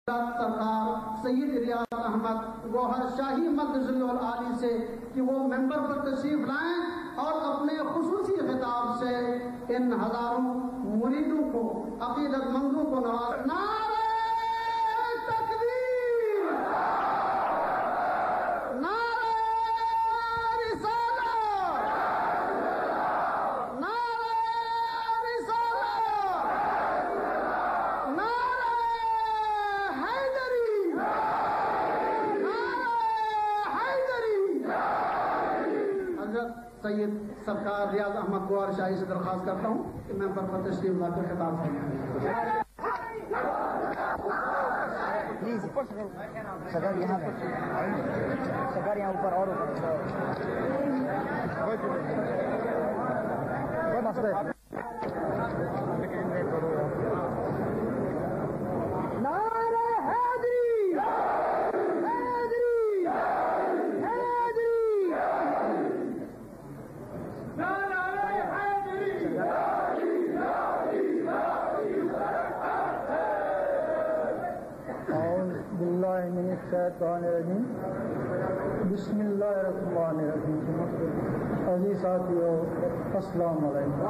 سرکار سید ریاض احمد گوہر شاہی مقدس العالی سے کہ وہ ممبر پر تشریف لائیں اور اپنے خصوصی خطاب سے ان ہزاروں مریدوں کو عقیدت مندوں کو نوازنا۔ سید سرکار ریاض احمد گوہر شاہی سے درخواست کرتا ہوں کہ میں پر تشریف لا کر خطاب کروں۔ سرکار یہاں پہ سرکار یہاں اوپر اور مسئلہ الشیطان الرجیم بسم اللہ الرحمن الرحیم۔ عزیز ساتھیو السلام علیکم۔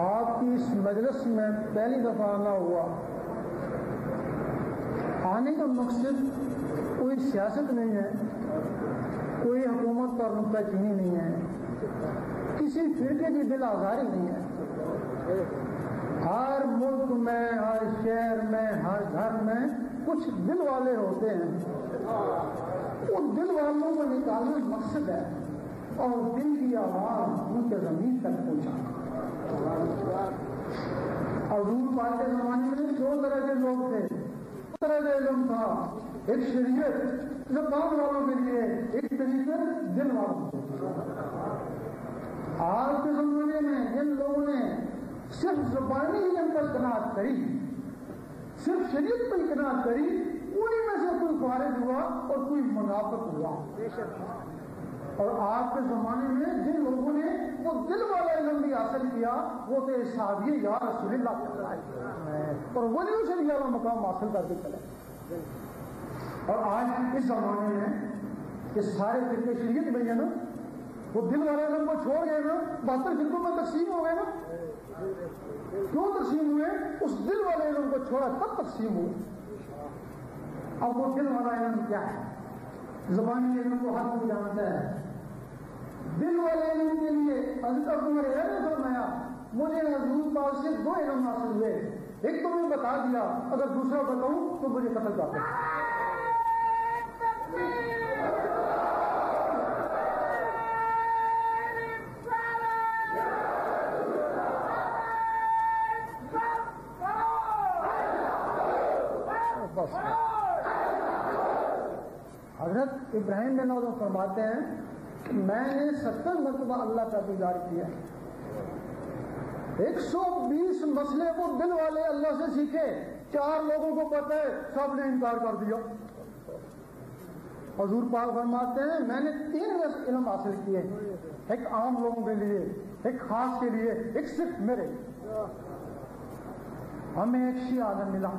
آپ کی اس مجلس میں پہلی دفعہ آنا ہوا، آنے کا مقصد کوئی سیاست نہیں ہے، کوئی حکومت پر نکتہ چینی نہیں ہے، کسی فرقے کی دل آزاری نہیں ہے۔ ہر ملک میں، ہر شہر میں، ہر گھر میں کچھ دل والے ہوتے ہیں، ان دل والوں کو نکالنا مقصد ہے اور دل کی آواز ان کے زمین تک پہنچانا۔ حضور پاک کے زمانے میں دو طرح کے لوگ تھے، دو طرح کا علم تھا، ایک شریعت زبان والوں کے لیے، ایک طریقے دل والوں کے لیے۔ آج کے زمانے میں جن لوگوں نے صرف زبانی علم پر قناعت کری، صرف شریعت پر قناعت کری، انہی میں سے کوئی فارغ ہوا اور کوئی منافق ہوا۔ اور آج کے زمانے میں جن لوگوں نے وہ دل والا علم بھی حاصل کیا وہ تو صحابی یا رسول اللہ ہے اور ولیوں سے بھی اعلیٰ مقام حاصل کر کے چلے۔ اور آج اس زمانے میں یہ سارے فرقے شریعت میں ہیں نا، وہ دل والے علم کو چھوڑ گئے نا، 72 فرقوں میں تقسیم ہو گئے نا۔ کیوں تقسیم ہوئے؟ اس دل والے علم کو چھوڑا تب تقسیم ہوئے۔ اب وہ دل والا علم کیا ہے؟ زبانی علم کو ہر کوئی جانتا ہے، دل والے علم کے لیے حضرت ابو ہریرہ نے فرمایا مجھے حضور پاک سے 2 علم حاصل ہوئے، ایک تو میں بتا دیا، اگر دوسرا بتاؤں تو مجھے قتل کر دیں۔ حضرت ابراہیم بن نوح فرماتے ہیں کہ میں نے 70 مرتبہ اللہ کا دیدار کیا، 120 مسئلے وہ دل والے اللہ سے سیکھے، 4 لوگوں کو پتہ ہے، سب نے انکار کر دیا۔ حضور پاک فرماتے ہیں میں نے 3 علم حاصل کیے، ایک عام لوگوں کے لیے، ایک خاص کے لیے، ایک صرف میرے۔ ہمیں ایک شیعہ عالم ملا،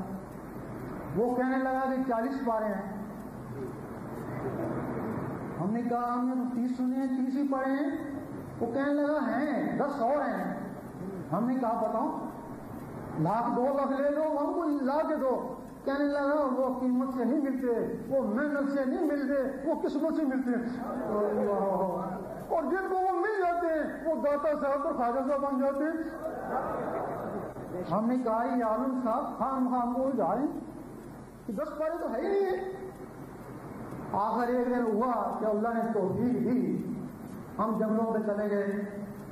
وہ کہنے لگا کہ 40 پارے ہیں۔ ہم نے کہا ہم نے 30 سنے ہیں، 30 ہی پڑھے ہیں۔ وہ کہنے لگا ہیں 10 اور ہیں۔ ہم نے کہا بتاؤ، 1,00,000 2 لاکھ لے لو، ہم کو لا کے دو۔ کہنے لگا وہ قیمت سے نہیں ملتے، وہ محنت سے نہیں ملتے، وہ قسمت سے ملتے ہیں۔ اور جن کو وہ مل جاتے ہیں وہ داتا صاحب اور خواجہ صاحب بن جاتے ہیں۔ ہم نے کہا یہ عالم صاحب خام کو جا رہے ہیں، 10 پارے تو ہے ہی نہیں۔ آخر ایک دن ہوا کہ اللہ نے توفیق دی، ہم جنگلوں پہ چلے گئے،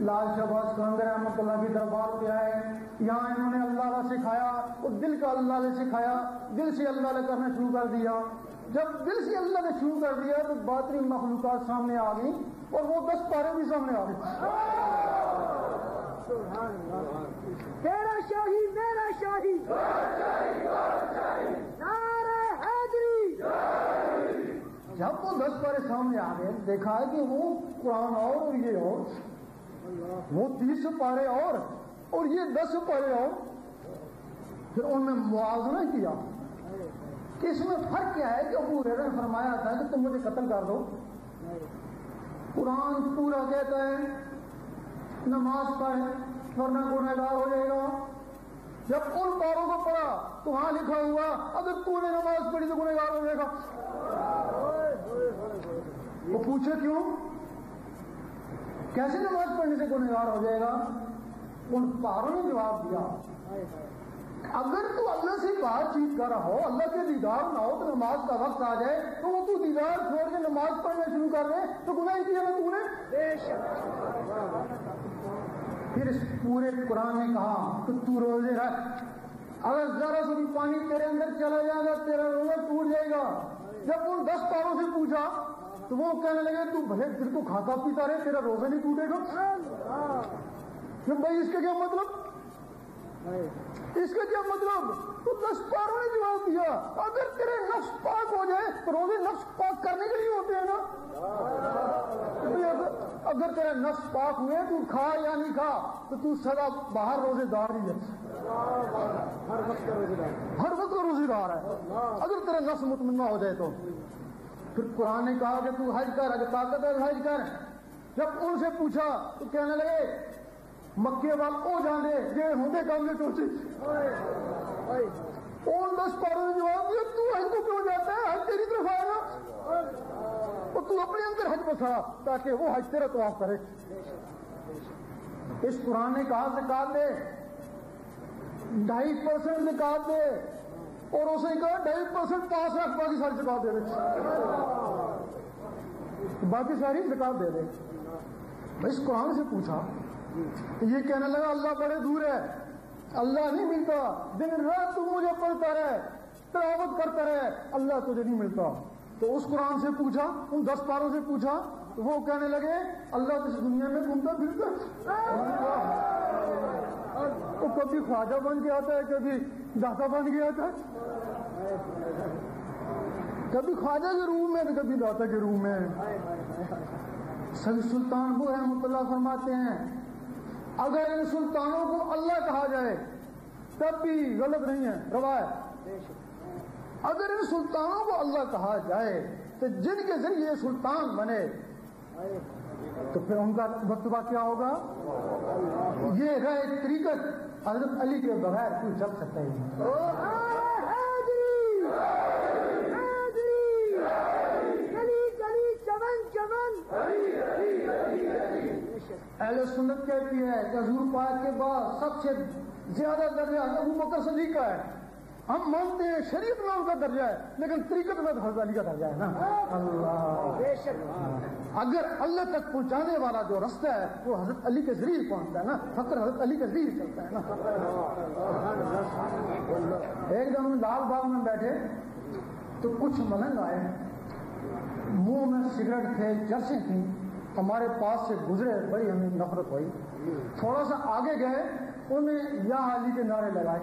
لال شہباز قلندر احمد اللہ کی دربار پہ آئے، یہاں انہوں نے اللہ کا سکھایا اور دل کا اللہ نے سکھایا، دل سے اللہ نے کرنا شروع کر دیا۔ جب دل سے اللہ نے شروع کر دیا تو باطنی مخلوقات سامنے آ گئی اور وہ 10 پارے بھی سامنے آ گئے۔ تیرا شاہی میرا شاہی، نعرہ حیدری۔ جب وہ 10 پارے سامنے آ گئے، دیکھا ہے کہ وہ قرآن اور یہ اور، وہ 30 پارے اور یہ 10 پارے اور۔ پھر ان میں موازنہ کیا کہ اس میں فرق کیا ہے کہ ابو ہریرہ نے فرمایا تھا کہ تم مجھے قتل کر دو، قرآن پورا کہتا ہے نماز پڑھ ورنہ گنہگار ہو جائے گا. جب ان پاروں کو پڑھا تو وہاں لکھا ہوا اگر تو نے نماز پڑھی تو گنہگار ہو جائے گا. وہ پوچھے کیوں، کیسے نماز پڑھنے سے گنہگار ہو جائے گا؟ ان پاروں نے جواب دیا اگر تو اللہ سے بات چیت کر رہا ہو، اللہ کے دیدار نہ ہو تو نماز کا وقت آ جائے تو وہ تو دیدار چھوڑ کے نماز پڑھنا شروع کر دے تو گناہ کیا نا تو نے. پھر اس پورے قرآن نے کہا کہ تو روزے رکھ، اگر ذرا سے بھی پانی تیرے اندر چلا جائے گا تیرا روزہ ٹوٹ جائے گا. جب ان 10 پاروں سے پوچھا تو وہ کہنے لگے تو بھلے دل کو کھاتا پیتا رہے تیرا روزہ نہیں ٹوٹے گا. کہ بھائی اس کا کیا مطلب، اس کا کیا مطلب؟ تو 10 پاروں نے جواب دیا اگر تیرے نفس پاک ہو جائے تو روزے نفس پاک کرنے کے لیے ہوتے ہیں نا. اگر تیرے نفس پاک ہوئے تو کھا یا نہیں کھا تو سدا باہر روزے دار ہی ہے، ہر وقت کا روزے دار ہے اگر تیرا نفس مطمئنہ ہو جائے تو. پھر قرآن نے کہا کہ تو حج کر، اگر طاقت ہے حج کر. جب ان سے پوچھا تو کہنے لگے مکے وال او جاندے جے ہوندے کام نے ٹوٹی. ان 10 پاروں نے جواب دیا تو حج کو کیوں جاتا ہے، حج تیری طرف آئے گا اور تو اپنے اندر حج بسا تاکہ وہ حج تیرا طواف کرے. اس قرآن نے کہا زکات دے، 2.5% زکات دے، اور اسے کہا 2.5% پاس رکھ باقی ساری زکات دے دے، باقی ساری زکات دے دے. اس قرآن سے پوچھا یہ کہنے لگا اللہ بڑے دور ہے، اللہ نہیں ملتا، دن رات تو مجھے پڑھتا رہے تلاوت کرتا رہے، اللہ تجھے نہیں ملتا. تو اس قرآن سے پوچھا، ان 10 پاروں سے پوچھا تو وہ کہنے لگے اللہ تو اس دنیا میں گھومتا پھرتا، وہ کبھی خواجہ بن کے آتا ہے کبھی داتا بن کے آتا ہے، کبھی خواجہ کے روم میں تو کبھی داتا کے روم میں. سید سلطان وہ رحمۃ اللہ فرماتے ہیں اگر ان سلطانوں کو اللہ کہا جائے تب بھی غلط نہیں ہے روایت. اگر ان سلطانوں کو اللہ کہا جائے تو جن کے ذریعے سلطان بنے تو پھر ان کا وقتبہ کیا ہوگا؟ یہ ہے طریقت حضرت علی کے بغیر کوئی چل سکتا ہی نہیں. اہل سنت کہتی ہے کہ حضور پاک کے بعد سب سے زیادہ درجہ ابو بکر صدیق کا ہے. ہم مانتے ہیں شریعت میں ان کا درجہ ہے لیکن طریقت میں حضرت علی کا درجہ ہے نا. اللہ اگر اللہ تک پہنچانے والا جو رستہ ہے وہ حضرت علی کے ذریعے پہنچتا ہے نا، فقر حضرت علی کے ذریعے چلتا ہے نا. ایک دم ہم لال باغ میں بیٹھے تو کچھ ملنگ آئے، منہ میں سگریٹ تھے، چرسیں تھیں، ہمارے پاس سے گزرے، بڑی ہمیں نفرت ہوئی. تھوڑا سا آگے گئے، انہیں یا علی کے نعرے لگائے.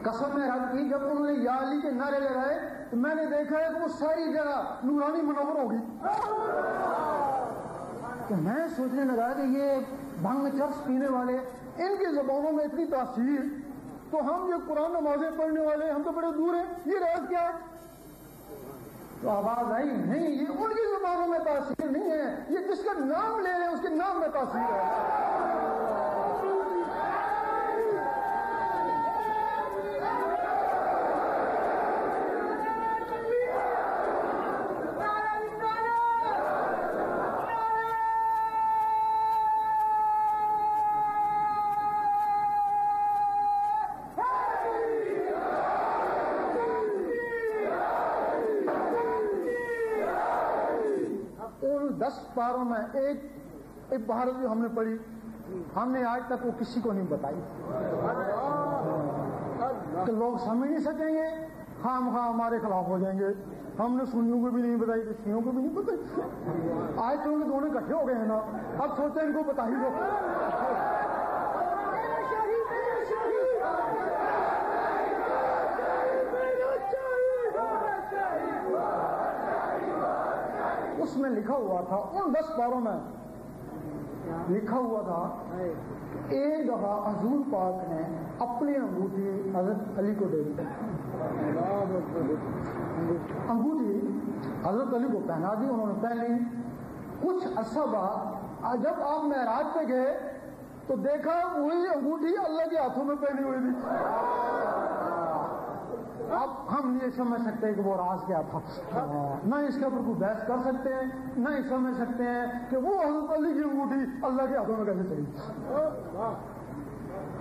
قسم میں رب کی جب انہوں نے یا علی کے نعرے لگائے تو میں نے دیکھا ہے کہ وہ ساری جگہ نورانی منور ہوگی. تو میں سوچنے لگا کہ یہ بھنگ چرس پینے والے ان کی زبانوں میں اتنی تاثیر، تو ہم جو قرآن نمازیں پڑھنے والے ہم تو بڑے دور ہیں، یہ راز کیا ہے؟ تو آواز آئی نہیں یہ ان کی زبانوں میں تاثیر نہیں ہے، یہ جس کا نام لے رہے ہیں اس کے نام میں تاثیر ہے. ان 10 پاروں میں ایک بہارت جو ہم نے پڑھی، ہم نے آج تک وہ کسی کو نہیں بتائی کہ لوگ سمجھ نہیں سکیں گے، خام خواہ ہمارے خلاف ہو جائیں گے. ہم نے سنیوں کو بھی نہیں بتائی، شیعوں کو بھی نہیں بتائی. آج تو ان کے دونوں اکٹھے ہو گئے ہیں نا، اب سوچتے ہیں ان کو بتا ہی دو. اس میں لکھا ہوا تھا ان 10 پاروں میں لکھا ہوا تھا ایک دفعہ حضور پاک نے اپنی انگوٹھی حضرت علی کو دے دی. انگوٹھی حضرت علی کو پہنا دی, انہوں نے پہن لی. کچھ عرصہ بعد جب آپ معراج پہ گئے تو دیکھا وہی انگوٹھی اللہ کے ہاتھوں میں پہنی ہوئی تھی. اب ہم یہ سمجھ سکتے ہیں کہ وہ راز کیا تھا, نہ اس کے اوپر کوئی بحث کر سکتے ہیں, نہ ہی سمجھ سکتے ہیں کہ وہ حضرت علی کی انگوٹھی اللہ کے ہاتھوں میں کیسے چلی.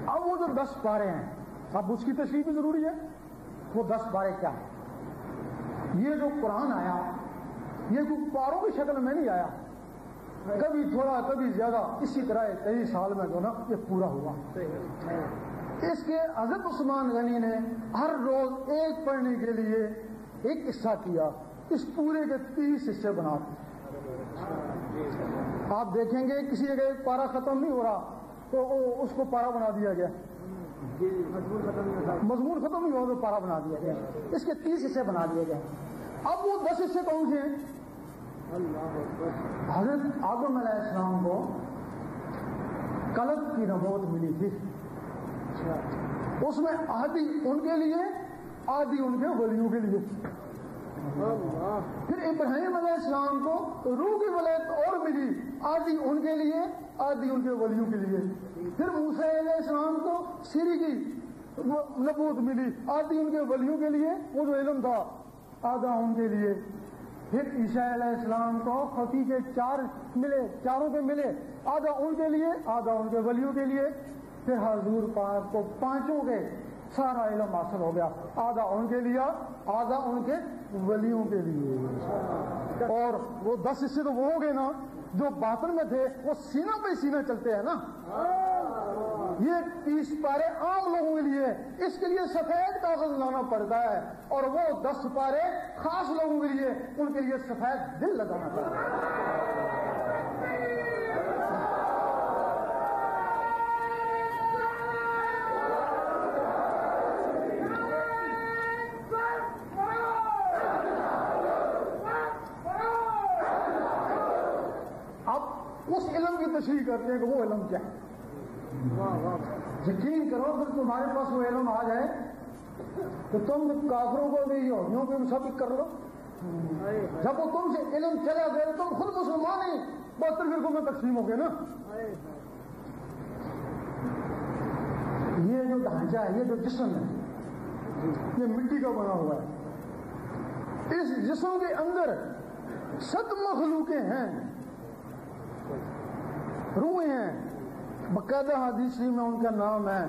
اب وہ جو 10 پارے ہیں, اب اس کی تشریح بھی ضروری ہے. وہ 10 پارے کیا ہیں؟ یہ جو قرآن آیا یہ کوئی پاروں کی شکل میں نہیں آیا, کبھی تھوڑا کبھی زیادہ, اسی طرح 23 سال میں جو نا یہ پورا ہوا. اس کے حضرت عثمان غنی نے ہر روز ایک پڑھنے کے لیے ایک حصہ کیا, اس پورے کے 30 حصے بنا دیے. آپ دیکھیں گے کسی جگہ ایک پارا ختم نہیں ہو رہا تو اس کو پارا بنا دیا گیا, مضمون ختم نہیں ہو تو پارا بنا دیا گیا. اس کے 30 حصے بنا دیے گئے. اب وہ 10 حصے کون سے ہیں؟ حضرت آدم علیہ السلام کو قلب کی نبوت ملی تھی, اس میں آدھی ان کے لیے آدھی ان کے ولیوں کے لیے. پھر ابراہیم علیہ السلام کو روح کی ولایت اور ملی, آدھی ان کے لیے آدھی ان کے ولیوں کے لیے. پھر موسیٰ علیہ السلام کو سری کی نبوت ملی, آدھی ان کے ولیوں کے لیے, وہ جو علم تھا آدھا ان کے لیے. پھر عیسیٰ علیہ السلام کو خفی کے 4 ملے, چاروں کے ملے, آدھا ان کے لیے آدھا ان کے ولیوں کے لیے. پھر حضور پاک کو 5 کے سارا علم حاصل ہو گیا, آدھا ان کے لیے آدھا ان کے ولیوں کے لیے. اور وہ 10 حصے تو وہ ہو گئے نا جو باطن میں تھے, وہ سینہ پہ سینہ چلتے ہیں نا. یہ 30 پارے عام لوگوں کے لیے, اس کے لیے سفید کاغذ لانا پڑتا ہے, اور وہ 10 پارے خاص لوگوں کے لیے, ان کے لیے سفید دل لگانا پڑتا ہے. اس علم کی تشریح کرتے ہیں کہ وہ علم کیا ہے. یقین کرو پھر تمہارے پاس وہ علم آ جائے تو تم کافروں کو بھی یہودیوں کو بھی ثابت کر لو. جب وہ تم سے علم چلا گیا تو تم خود مسلمان ہی 72 فرقوں میں تقسیم ہو گئے نا. یہ جو ڈھانچہ ہے, یہ جو جسم ہے, یہ مٹی کا بنا ہوا ہے. اس جسم کے اندر 7 مخلوقیں ہیں, روحیں ہیں. باقاعدہ حدیث میں ان کا نام ہے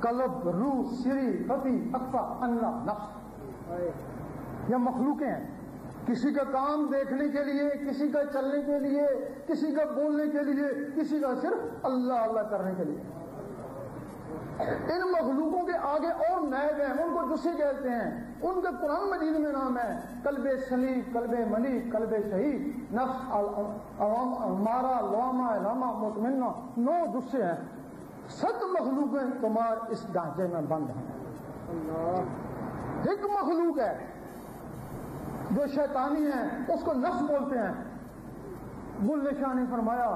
قلب, روح, سری, خفی, اخفا, اللہ, نفس. یہ مخلوقیں ہیں. کسی کا کام دیکھنے کے لیے, کسی کا چلنے کے لیے, کسی کا بولنے کے لیے, کسی کا صرف اللہ اللہ کرنے کے لیے. ان مخلوقوں کے آگے اور نائب ہیں, ان کو جسے کہتے ہیں. ان کا قرآن مجید میں نام ہے قلب سلیم, قلب ملیک, قلب شہید, نفس امارہ, لوامہ, علامہ, مطمئنہ. 9 جسے ہیں. 7 مخلوقیں تمہارے اس ڈھانچے میں بند ہیں. ایک مخلوق ہے جو شیطانی ہے, اس کو نفس بولتے ہیں. مل شاہ نے فرمایا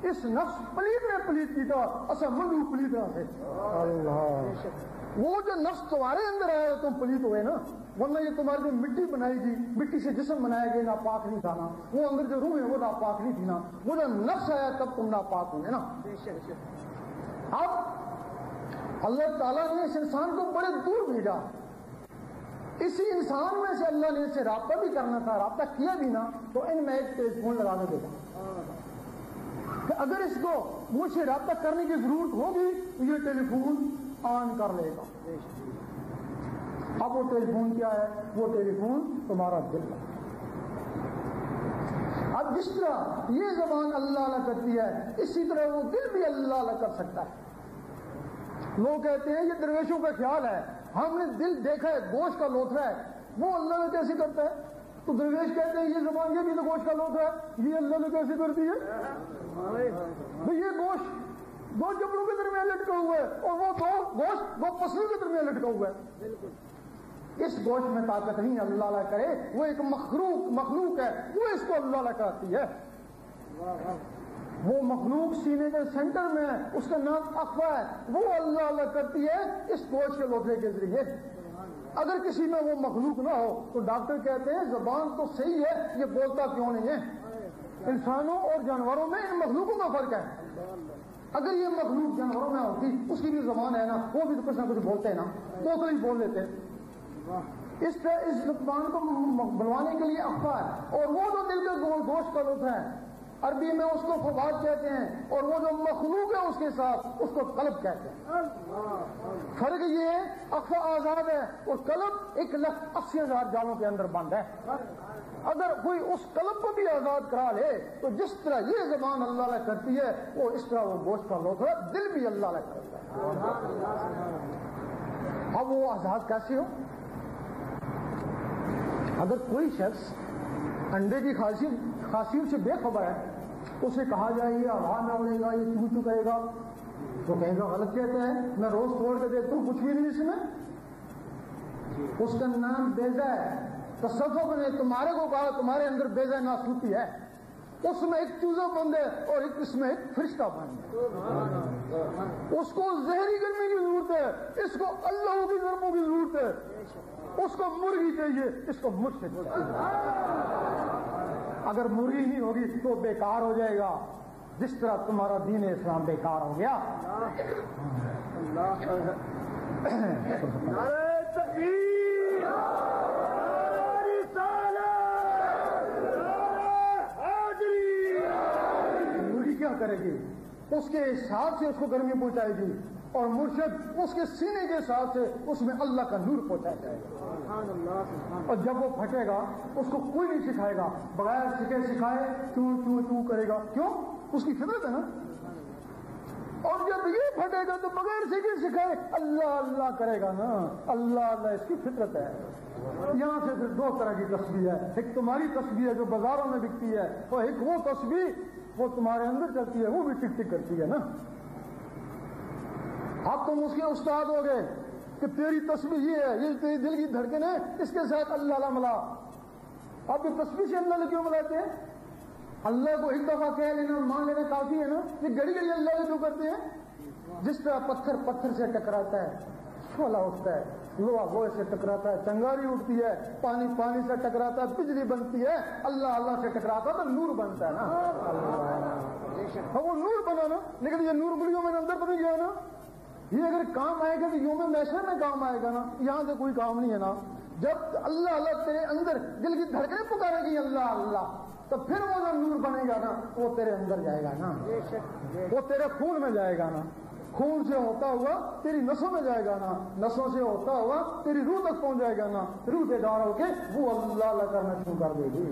اس نفس پلیت نے پلیت کی تھا, اصل ملو پلیت سے. اللہ, وہ جو نفس تمہارے اندر آیا تم پلیت ہوئے نا, ورنہ یہ تمہاری جو مٹی بنائی گی, مٹی سے جسم بنایا گیا, ناپاک نہیں تھا نا. وہ اندر جو روح ہے وہ ناپاک نہیں تھی نا. وہ جو نفس آیا تب تم ناپاک ہوئے نا. اب اللہ تعالیٰ نے اس انسان کو بڑے دور بھیجا. اسی انسان میں سے اللہ نے اسے رابطہ بھی کرنا تھا, رابطہ کیا بھی نا, تو ان میں ایک ٹیلی فون لگا دے گا کہ اگر اس کو مجھ سے رابطہ کرنے کی ضرورت ہوگی تو یہ ٹیلی فون آن کر لے گا. اب وہ ٹیلی فون کیا ہے؟ وہ ٹیلی فون تمہارا دل ہے. اب جس طرح یہ زبان اللہ اللہ کرتی ہے, اسی طرح وہ دل بھی اللہ اللہ کر سکتا ہے. لوگ کہتے ہیں یہ درویشوں کا خیال ہے, ہم نے دل دیکھا ہے گوشت کا لوتھڑا ہے, وہ اللہ نے کیسے کرتا ہے؟ تو درویش کہتے ہیں یہ زبان یہ بھی تو گوشت کا لوتھڑا ہے, یہ اللہ نے کیسے کرتی ہے؟ یہ گوشت 2 جبڑوں کے درمیان لٹکا ہوا ہے, اور وہ 2 گوشت 2 پسلوں کے درمیان لٹکا ہوا ہے. اس گوشت میں طاقت نہیں, اللہ اللہ کرے. وہ ایک مخلوق ہے, وہ اس کو اللہ اللہ کرتی ہے. وہ مخلوق سینے کے سینٹر میں ہے، اس کا نام اخفا ہے، وہ اللہ اللہ کرتی ہے اس گوشت کے لوٹے کے ذریعے۔ اگر کسی میں وہ مخلوق نہ ہو تو ڈاکٹر کہتے ہیں زبان تو صحیح ہے، یہ بولتا کیوں نہیں ہے؟ انسانوں اور جانوروں میں ان مخلوقوں کا فرق ہے۔ اگر یہ مخلوق جانوروں میں ہوتی، اس کی بھی زبان ہے نا، وہ بھی تو کچھ نہ کچھ بولتے ہیں نا، تو ہی بول لیتے۔ اس طرح اس زبان کو بنوانے کے لیے اخفا ہے، اور وہ جو دل کے گوشت کا لطف ہے عربی میں اس کو فواد کہتے ہیں، اور وہ جو مخلوق ہے اس کے ساتھ اس کو قلب کہتے ہیں۔ فرق یہ ہے اخفا آزاد ہے اور قلب 1,80,000 جالوں کے اندر بند ہے۔ اگر کوئی اس قلب کو بھی آزاد کرا لے تو جس طرح یہ زبان اللہ علیہ کرتی ہے وہ اس طرح وہ گوشت کا لوٹ ہے، دل بھی اللہ علیہ کرتا ہے۔ اب وہ آزاد کیسے ہو؟ اگر کوئی شخص انڈے کی خاصیت سے بے خبر ہے، اسے کہا جائے یہ ہوا میں اڑے گا، یہ چو چو کرے گا، تو کہے گا غلط کہتا ہے، میں روز توڑ کے دیکھتا ہوں کچھ بھی نہیں اس میں۔ اس کا نام بیضا ہے۔ تصوف نے تمہارے کو کہا تمہارے اندر بیضا ناسوتی ہے، اس میں ایک چوزا بند ہے اور اس میں ایک فرشتہ بند ہے۔ اس کو زہری گرمی کی ضرورت ہے، اس کو اللہ کی گرموں کی ضرورت ہے، اس کو مرغی چاہیے، اس کو مرشد چاہیے۔ اگر مرغی نہیں ہوگی تو بیکار ہو جائے گا، جس طرح تمہارا دین اسلام بیکار ہو گیا۔ مرغی کیا کرے گی؟ اس کے حساب سے اس کو گرمی پہنچائے گی، اور مرشد اس کے سینے کے ساتھ سے اس میں اللہ کا نور پہنچایا جائے گا۔ اور جب وہ پھٹے گا اس کو کوئی نہیں سکھائے گا، بغیر سکھائے چو چو چو کرے گا، کیوں؟ اس کی فطرت ہے نا۔ اور جب یہ پھٹے گا تو بغیر سکھائے اللہ اللہ کرے گا نا، اللہ اللہ اس کی فطرت ہے۔ یہاں سے پھر دو طرح کی تسبیح ہے، ایک تمہاری تسبیح ہے جو بازاروں میں بکتی ہے، اور ایک وہ تسبیح وہ تمہارے اندر چلتی ہے، وہ بھی ٹک ٹک کرتی ہے نا۔ اب تم اس کے استاد ہو گئے کہ تیری تسبیح یہ ہے، یہ تیری دل کی دھڑکن ہے، اس کے ساتھ اللہ اللہ ملا۔ اب یہ تسبیح سے اللہ کیوں ملاتے ہیں؟ اللہ کو ایک دفعہ کہہ لینا مان لینا کافی ہے نا، یہ گڑی گڑی اللہ کیوں کرتے ہیں؟ جس طرح پتھر پتھر سے ٹکراتا ہے شعلہ اٹھتا ہے، لوہا لوہے سے ٹکراتا ہے چنگاری اٹھتی ہے، پانی پانی سے ٹکراتا ہے بجلی بنتی ہے، اللہ اللہ سے ٹکراتا تو نور بنتا ہے نا۔ وہ نور بنا نا، لیکن یہ نور گلیوں میں اندر بن گیا نا۔ یہ اگر کام آئے گا تو یوم محشر میں کام آئے گا نا، یہاں سے کوئی کام نہیں ہے نا۔ جب اللہ اللہ تیرے اندر دل کی دھڑکنیں پکارے گی اللہ اللہ، تو پھر وہ جو نور بنے گا نا وہ تیرے اندر جائے گا نا، وہ تیرے خون میں جائے گا نا، خون سے ہوتا ہوا تیری نسوں میں جائے گا نا، نسوں سے ہوتا ہوا تیری روح تک پہنچ جائے گا نا، روح کے دار ہو کے وہ اللہ اللہ کرنا شروع کر دے گی۔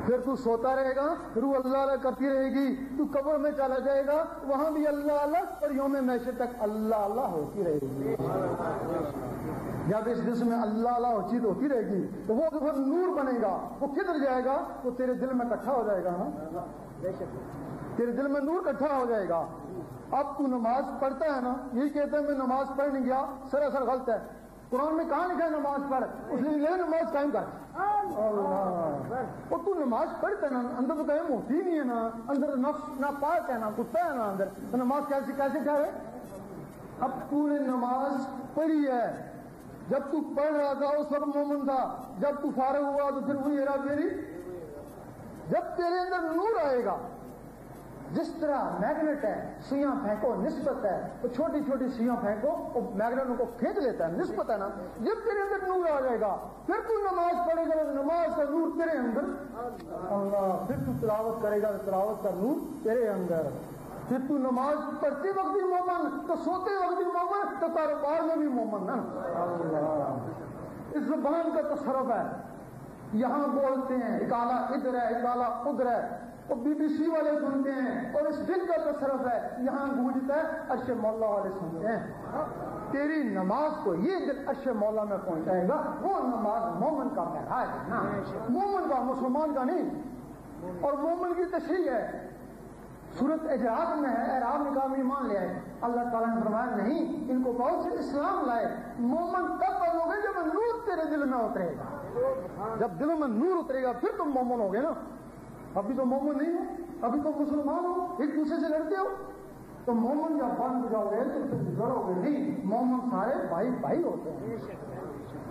پھر تو سوتا رہے گا، روح اللہ اللہ کرتی رہے گی، تو قبر میں چلا جائے گا، وہاں بھی اللہ اللہ، اور یوم محشر تک اللہ اللہ ہوتی رہے گی۔ جب اس جسم میں اللہ اللہ چیز ہوتی رہے گی تو وہ جو نور بنے گا وہ کدھر جائے گا؟ وہ تیرے دل میں اکٹھا ہو جائے گا نا، تیرے دل میں نور اکٹھا ہو جائے گا۔ اب تو نماز پڑھتا ہے نا، یہی کہتا ہے میں نماز پڑھ نہیں گیا، سراسر غلط ہے۔ قرآن میں کہاں لکھا ہے نماز پڑھ؟ اس لیے یہ نماز قائم کر۔ اور تو نماز پڑھتا ہے نا، اندر تو قائم ہوتی نہیں ہے نا، اندر نفس نہ پاک ہے نا، کتا ہے نا اندر، تو نماز کیسے ٹھہرے؟ اب تو نے نماز پڑھی ہے، جب تو پڑھ رہا تھا اس وقت مومن تھا، جب تو فارغ ہوا تو پھر وہی ہیرا پھیری۔ جب تیرے اندر نور آئے گا، جس طرح میگنیٹ ہے، سیاں پھینکو نسبت ہے، تو چھوٹی چھوٹی سیاں پھینکو وہ میگنیٹ کو پھینک لیتا ہے، نسبت ہے نا۔ جب تیرے اندر نور آ جائے گا پھر تو نماز پڑھے گا، نماز کا نور تیرے اندر اللہ، پھر تو تلاوت کرے گا، تلاوت کا نور تیرے اندر، پھر تو نماز پڑھتے وقت بھی مومن، تو سوتے وقت بھی مومن، تو کاروبار میں بھی مومن نا۔ اس زبان کا تصرف ہے، یہاں بولتے ہیں ایک آلہ ادھر ہے ایک آلہ ادھر ہے، وہ بی بی سی والے سنتے ہیں، اور اس دل کا تصرف ہے یہاں گونجتا ہے عرش مولا والے سنتے ہیں۔ تیری نماز کو یہ دل عرش مولا میں پہنچائے گا، وہ نماز مومن کا معراج ہے نا، مومن کا، مسلمان کا نہیں۔ اور مومن کی تشریح ہے سورت اجراء میں ہے، اعراب نے کہا ایمان لے آئے، اللہ تعالیٰ نے فرمایا نہیں، ان کو بہت سے اسلام لائے۔ مومن تب بنو گے جب نور تیرے دل میں اترے گا، جب دلوں میں نور اترے گا پھر تم مومن ہو گے نا، ابھی تو مومن نہیں ہے۔ ابھی تو مسلمان ہو, ایک دوسرے سے لڑتے ہو, تو مومن جب بن جاؤ گے تو پھر لڑو گے نہیں. مومن سارے بھائی بھائی ہوتے ہیں.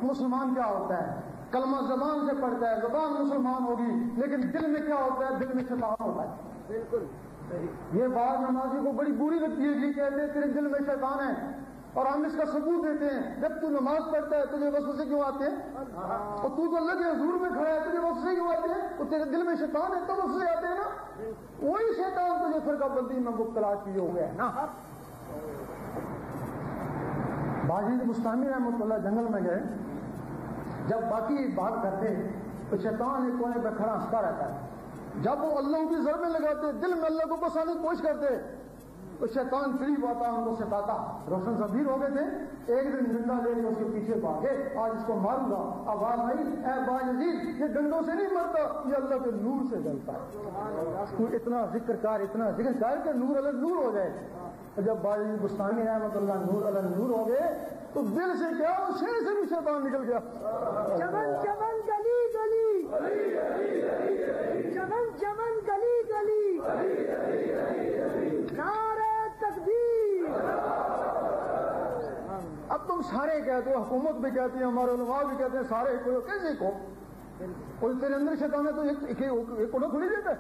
مسلمان کیا ہوتا ہے؟ کلمہ زبان سے پڑھتا ہے, زبان مسلمان ہوگی, لیکن دل میں کیا ہوتا ہے؟ دل میں شیطان ہوتا ہے. بالکل یہ بات نمازی کو بڑی بری لگتی ہے کہ کہتے ہیں تیرے دل میں شیطان ہے, اور ہم اس کا ثبوت دیتے ہیں. جب تو نماز پڑھتا ہے تجھے وسوسے کیوں آتے ہیں؟ اور تو جو اللہ کے حضور میں کھڑا ہے تجھے وسوسے کیوں آتے ہیں؟ تو تیرے دل میں شیطان ہے تو وسوسے آتے ہیں نا. وہی شیطان تجھے فرقہ بندی میں مبتلا کیے ہوئے ہے نا. باجی مستعمل رحمۃ اللہ جنگل میں گئے, جب باقی بات کرتے تو شیطان ایک کونے پہ کھڑا ہنستا رہتا ہے. جب وہ اللہ کی ضربیں لگاتے, دل میں اللہ کو بسانے کی کوشش کرتے, تو شیطان قریب آتا, ان کو ستاتا. روشن ضمیر ہو گئے تھے, ایک دن ڈنڈا لے کے اس کے پیچھے بھاگے, آج اس کو ماروں گا. آواز آئی, اے باجید یہ ڈنڈوں سے نہیں مرتا, یہ اللہ کے نور سے جلتا ہے. تو اتنا ذکر کر کہ نور علی نور ہو جائے. جب باجید بستانی رحمۃ اللہ نور علی نور ہو گئے تو دل سے کیا سینے سے بھی شیطان نکل گیا. چمن چمن گلی گلی, چمن چمن گلی گلی, نعرہ تکبیر. اب تم سارے کہتے ہو, حکومت بھی کہتی ہے, ہمارے علماء بھی کہتے ہیں, سارے کوئی کیسے کو اور تیرے اندر شیطان ہے تو ایک کوڑا تھوڑی دیتا ہے.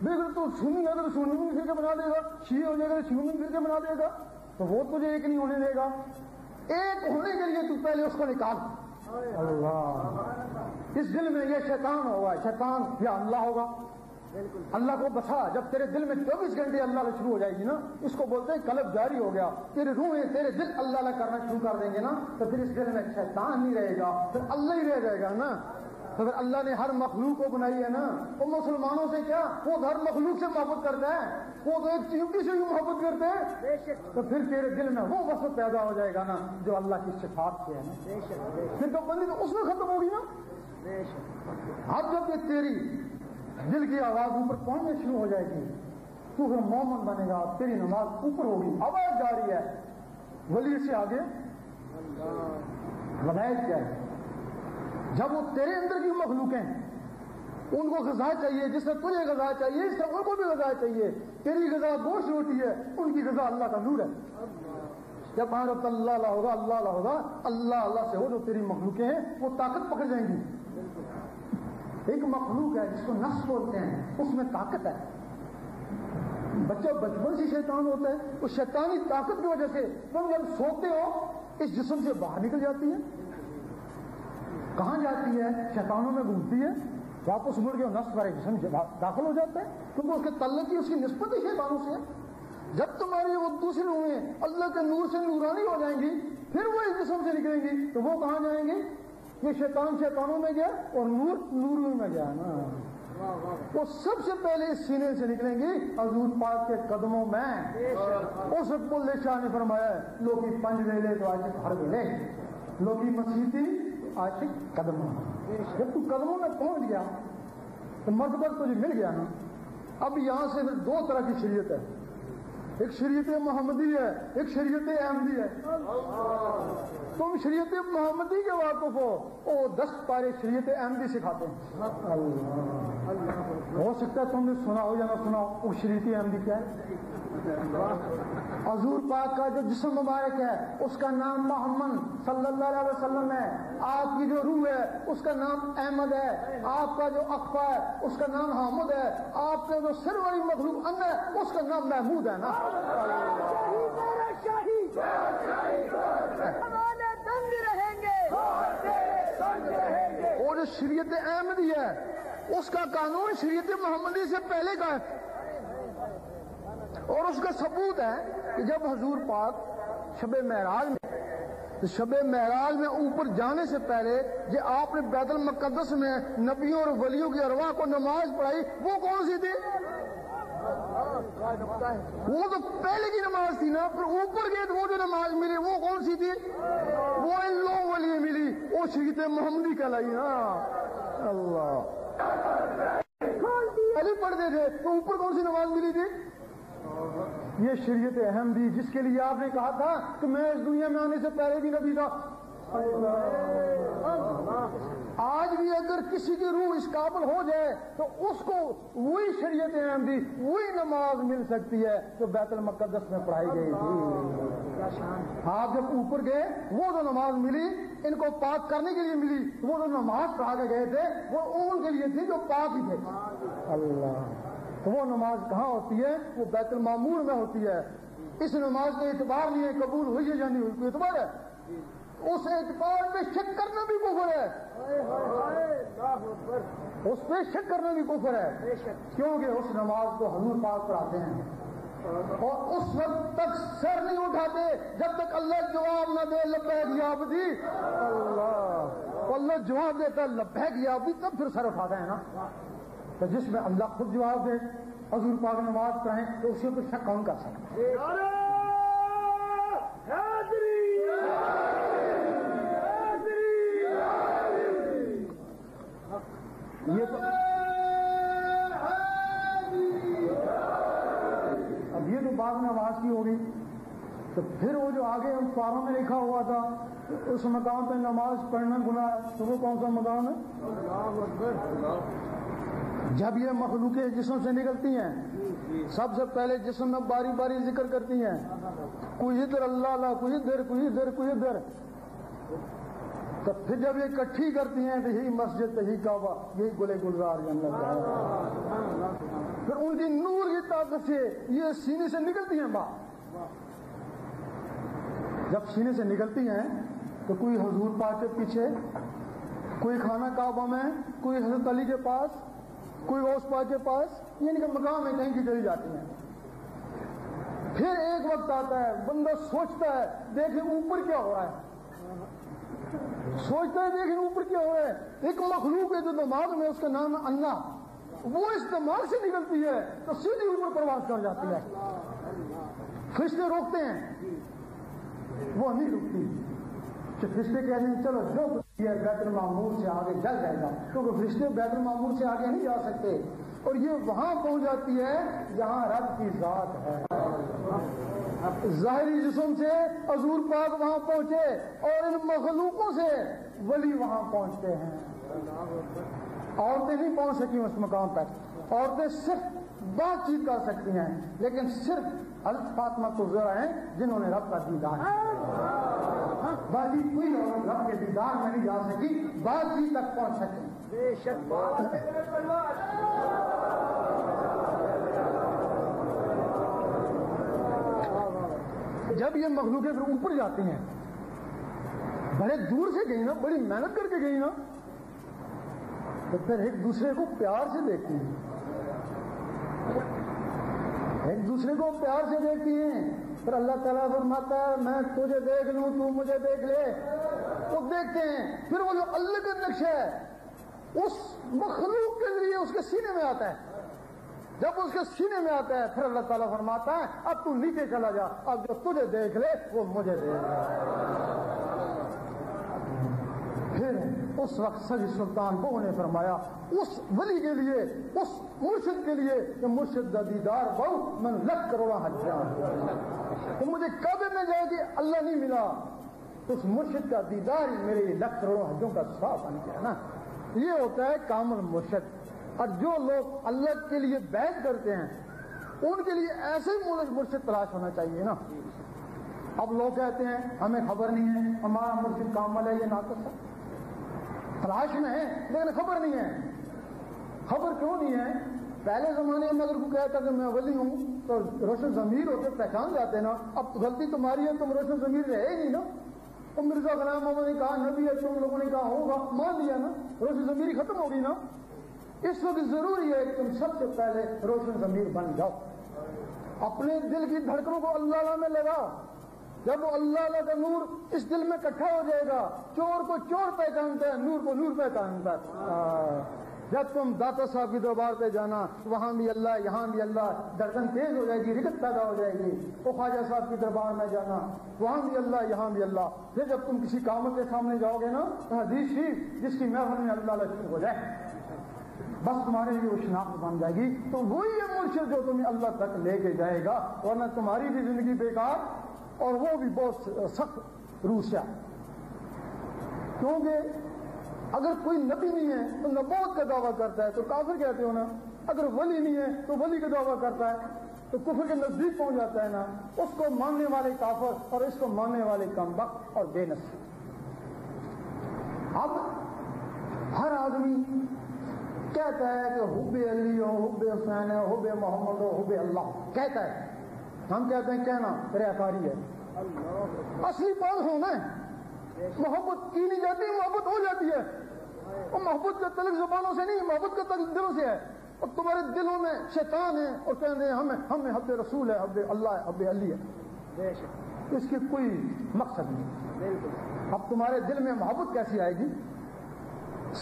بالکل تو سنی اگر سنی میں پھر کے بنا دے گا, شیعہ ہو جائے گا شیعہ میں پھر کے بنا دے گا, تو وہ تجھے ایک نہیں ہونے دے گا. ایک ہونے کے لیے تو پہلے اس کو نکال. اللہ اس دل میں یہ شیطان ہوگا, شیطان یا اللہ ہوگا. اللہ کو بسا. جب تیرے دل میں 24 گھنٹے اللہ شروع ہو جائے گی نا, اس کو بولتے ہیں قلب جاری ہو گیا. تیرے روحیں تیرے دل اللہ کرنا شروع کر دیں گے نا, تو پھر اس دل میں شیطان نہیں رہے گا, پھر اللہ ہی رہ جائے گا نا. تو پھر اللہ نے ہر مخلوق کو بنائی ہے نا. وہ مسلمانوں سے کیا, وہ ہر مخلوق سے محبت کرتا ہے, وہ تو ایک چیونٹی سے بھی محبت کرتے ہیں. تو پھر تیرے دل میں وہ وصف پیدا ہو جائے گا نا جو اللہ کی صفات سے ہے نا. پھر تو بندی تو اس میں ختم ہوگی نا. اب جب یہ تیری دل کی آواز اوپر پہنچنے شروع ہو جائے گی تو پھر مومن بنے گا, تیری نماز اوپر ہوگی. آواز جاری ہے, ولی سے آگے ولایت کیا ہے. جب وہ تیرے اندر کی مخلوق ہیں, ان کو غذا چاہیے, جس سے تجھے غذا چاہیے اس سے ان کو بھی غذا چاہیے. تیری غذا گوشت روٹی ہے, ان کی غذا اللہ کا نور ہے. جب عارف اللہ ہوگا, اللہ ہوگا, اللہ سے ہو, جو تیری مخلوقیں ہیں وہ طاقت پکڑ جائیں گی. ایک مخلوق ہے جس کو نفس بولتے ہیں, اس میں طاقت ہے. بچہ بچپن سے شیطان ہوتا ہے, اس شیطانی طاقت کی وجہ سے تم جب سوتے ہو اس جسم سے باہر نکل جاتی ہے. کہاں جاتی ہے؟ شیطانوں میں گھومتی ہے, واپس مڑ کے نفس پر جسم داخل ہو جاتا ہے, کیونکہ اس کے تعلق کی اس کی نسبت ہی شیطانوں سے ہے. جب تمہاری وہ دوسری روحیں اللہ کے نور سے نورانی ہو جائیں گی, پھر وہ اس جسم سے نکلیں گی, تو وہ کہاں جائیں گے؟ یہ شیطان شیطانوں میں گیا اور نور نور میں گیا نا. وہ سب سے پہلے اس سینے سے نکلیں گی حضور پاک کے قدموں میں. اس بلے شاہ نے فرمایا, لوکی پنج ویلے تو آج ہر ویلے, لوکی مسیحی عاشق قدموں. جب تو قدموں میں پہنچ گیا تو مرتبہ تجھے مل گیا نا. اب یہاں سے پھر دو طرح کی شریعت ہے, ایک شریعت محمدی ہے, ایک شریعت احمدی ہے. تم شریعت محمدی کے واقف ہو, وہ 10 پارے شریعت احمدی سکھاتے ہیں. ہو سکتا ہے تم نے سنا ہو یا نہ سنا ہو, وہ شریعت احمدی کیا ہے؟ حضور پاک کا جو جسم مبارک ہے اس کا نام محمد صلی اللہ علیہ وسلم ہے. آپ کی جو روح ہے اس کا نام احمد ہے. آپ کا جو اقفا ہے اس کا نام حامد ہے. آپ کا جو سر والی مخلوق ان ہے اس کا نام محمود ہے نا. اور جو شریعت احمدی ہے اس کا قانون شریعت محمدی سے پہلے کا ہے, اور اس کا ثبوت ہے کہ جب حضور پاک شب معراج میں اوپر جانے سے پہلے جو آپ نے بیت المقدس میں نبیوں اور ولیوں کی ارواح کو نماز پڑھائی, وہ کون سی تھی؟ وہ تو پہلے کی نماز تھی نا. پھر اوپر گئے تو وہ جو نماز ملی وہ کون سی تھی؟ وہ ان لوگوں کے لیے ملی, وہ شریعت محمدی کہلائی نا. اللہ پہلے پڑھتے تھے تو اوپر کون سی نماز ملی تھی؟ یہ شریعت احمدی, جس کے لیے آپ نے کہا تھا کہ میں اس دنیا میں آنے سے پہلے بھی نبی تھا. آج بھی اگر کسی کی روح اس قابل ہو جائے تو اس کو وہی شریعت احمدی وہی نماز مل سکتی ہے جو بیت المقدس میں پڑھائی گئی تھی. آپ جب اوپر گئے وہ جو نماز ملی ان کو پاک کرنے کے لیے ملی, وہ جو نماز پڑھا کے گئے تھے وہ ان کے لیے تھی جو پاک ہی تھے. اللہ, وہ نماز کہاں ہوتی ہے؟ وہ بیت المعمور میں ہوتی ہے. اس نماز کا اعتبار نہیں ہے قبول ہوئی ہے یا نہیں ہوئی, کوئی اعتبار ہے؟ اس اعتبار پہ شک کرنا بھی کفر ہے, اس پہ شک کرنا بھی کفر ہے, کیونکہ اس نماز کو حضور پاک پڑھاتے ہیں اور اس وقت تک سر نہیں اٹھاتے جب تک اللہ جواب نہ دے لبیک یا عبدی. اللہ جواب دیتا لبیک یا عبدی تب پھر سر اٹھاتے ہیں نا. تو جس میں اللہ خود جواب دے حضور پاک نماز پڑھیں تو اسی پہ شک کون کر سکتا ہے؟ یہ تو اب یہ تو بعد میں آواز کی ہوگی. تو پھر وہ جو آگے ہم پاروں میں لکھا ہوا تھا اس مقام پہ نماز پڑھنا گناہ ہے, تو وہ کون سا مقام ہے؟ جب یہ مخلوقیں جسم سے نکلتی ہیں سب سے پہلے جسم میں باری باری ذکر کرتی ہیں, کوئی ادھر اللہ اللہ, کوئی ادھر, کوئی ادھر, کوئی ادھر. تو پھر جب یہ اکٹھی کرتی ہیں تو یہی مسجد, یہی کعبہ, یہی گلے گلزار جنت ہے. پھر ان کی نور کی طاقت سے یہ سینے سے نکلتی ہیں بات. جب سینے سے نکلتی ہیں تو کوئی حضور پاک کے پیچھے, کوئی خانہ کعبہ میں, کوئی حضرت علی کے پاس, کوئی غوث پاک کے پاس, یعنی کہ مقام میں کہیں کی چلی جاتی ہیں. پھر ایک وقت آتا ہے بندہ سوچتا ہے دیکھیں اوپر کیا ہو رہا ہے, سوچتا ہے دیکھیں اوپر کیا ہو رہا ہے. ایک مخلوق ہے جو دماغ میں, اس کا نام ہے اللہ, وہ اس دماغ سے نکلتی ہے تو سیدھی اوپر پرواز کر جاتی ہے. فرشتے روکتے ہیں, وہ نہیں رکتی. فرشتے کہتے ہیں چلو جو بیت المعمور سے آگے جل جائے گا, کیونکہ فرشتے بیت المعمور سے آگے نہیں جا سکتے. اور یہ وہاں پہنچ جاتی ہے جہاں رب کی ذات ہے. ظاہری جسم سے حضور پاک وہاں پہنچے اور ان مخلوقوں سے ولی وہاں پہنچتے ہیں. عورتیں نہیں پہنچ سکی اس مقام تک. عورتیں صرف بات چیت کر سکتی ہیں, لیکن صرف حضرت فاطمہ الزہرا ہیں جنہوں نے رب کا دیدار کیا. باقی کوئی عورت رب کے دیدار میں نہیں جا سکی, بات چیت تک پہنچ سکی. بے شک جب یہ مخلوقیں پھر اوپر جاتی ہیں, بڑے دور سے گئی نا, بڑی محنت کر کے گئی نا, تو پھر ایک دوسرے کو پیار سے دیکھتی ہیں, ایک دوسرے کو پیار سے دیکھتی ہیں. پھر اللہ تعالیٰ فرماتا ہے میں تجھے دیکھ لوں تو مجھے دیکھ لے. وہ دیکھتے ہیں, پھر وہ جو اللہ کا نقشہ ہے اس مخلوق کے لیے اس کے سینے میں آتا ہے. جب اس کے سینے میں آتا ہے پھر اللہ تعالیٰ فرماتا ہے اب تو نیچے چلا جا, اب جو تجھے دیکھ لے وہ مجھے دیکھ لے. پھر اس وقت سید سلطان بہو نے فرمایا اس ولی کے لیے, اس مرشد کے لیے کہ مرشد دا دیدار بہو میں لکھ کروڑا حجاں, تو مجھے کعبے میں جائے کہ اللہ نہیں ملا, اس مرشد کا دیدار میرے لیے لکھ کروڑوں حجوں کا ثواب بن گیا نا. یہ ہوتا ہے کامل مرشد. اور جو لوگ اللہ کے لیے بیعت کرتے ہیں ان کے لیے ایسے ہی مرشد تلاش ہونا چاہیے نا. اب لوگ کہتے ہیں ہمیں خبر نہیں ہے, ہمارا مرشد کامل ہے, یہ ناقص ہے. تلاش میں ہے لیکن خبر نہیں ہے. خبر کیوں نہیں ہے؟ پہلے زمانے میں اگر کوئی کہتا کہ میں ولی ہوں تو روشن ضمیر ہوتے پہچان جاتے نا. اب غلطی تمہاری ہے, تم روشن ضمیر رہے ہی نہیں نا. تو مرزا غلام محمد نے کہا نبی ہے, تم لوگوں نے کہا ہوگا, مان لیا نا, روشن ضمیر ختم ہوگی نا. اس وقت ضروری ہے کہ تم سب سے پہلے روشن ضمیر بن جاؤ. اپنے دل کی دھڑکنوں کو اللہ میں لگاؤ. جب وہ اللہ کا نور اس دل میں اکٹھا ہو جائے گا, چور کو چور پہچانتا ہے, نور کو نور پہچانتا ہے. جب تم داتا صاحب کی دربار پہ جانا وہاں بھی اللہ, یہاں بھی اللہ, دھڑکن تیز ہو جائے گی, رکت پیدا ہو جائے گی. وہ خواجہ صاحب کی دربار میں جانا وہاں بھی اللہ, یہاں بھی اللہ. پھر جب تم کسی کامل کے سامنے جاؤ گے نا تو حدیث شریف جس کی محفل میں اللہ شروع ہو جائے بس تمہارے لیے وہ شناخت بن جائے گی. تو وہی ہے مرشد جو تمہیں اللہ تک لے کے جائے گا, ورنہ تمہاری بھی زندگی بیکار اور وہ بھی بہت سخت روح سے. کیونکہ اگر کوئی نبی نہیں ہے تو نبوت کا دعویٰ کرتا ہے تو کافر کہتے ہو نا، اگر ولی نہیں ہے تو ولی کا دعویٰ کرتا ہے تو کفر کے نزدیک پہنچ جاتا ہے نا. اس کو ماننے والے کافر اور اس کو ماننے والے کم بخت اور بے نصیب. اب ہر آدمی کہتا ہے کہ حب علی ہو، حب حسین ہے، حب محمد ہو، حب اللہ کہتا ہے. ہم کہتے ہیں کہنا ریاکاری ہے. اصلی بات ہونا ہے. محبت کی نہیں جاتی، محبت ہو جاتی ہے. اور محبت کا تعلق زبانوں سے نہیں، محبت کا تعلق دلوں سے ہے. اور تمہارے دلوں میں شیطان ہے اور کہتے ہیں ہمیں حب رسول ہے، حب اللہ ہے، حب علی ہے. اس کی کوئی مقصد نہیں. اب تمہارے دل میں محبت کیسی آئے گی؟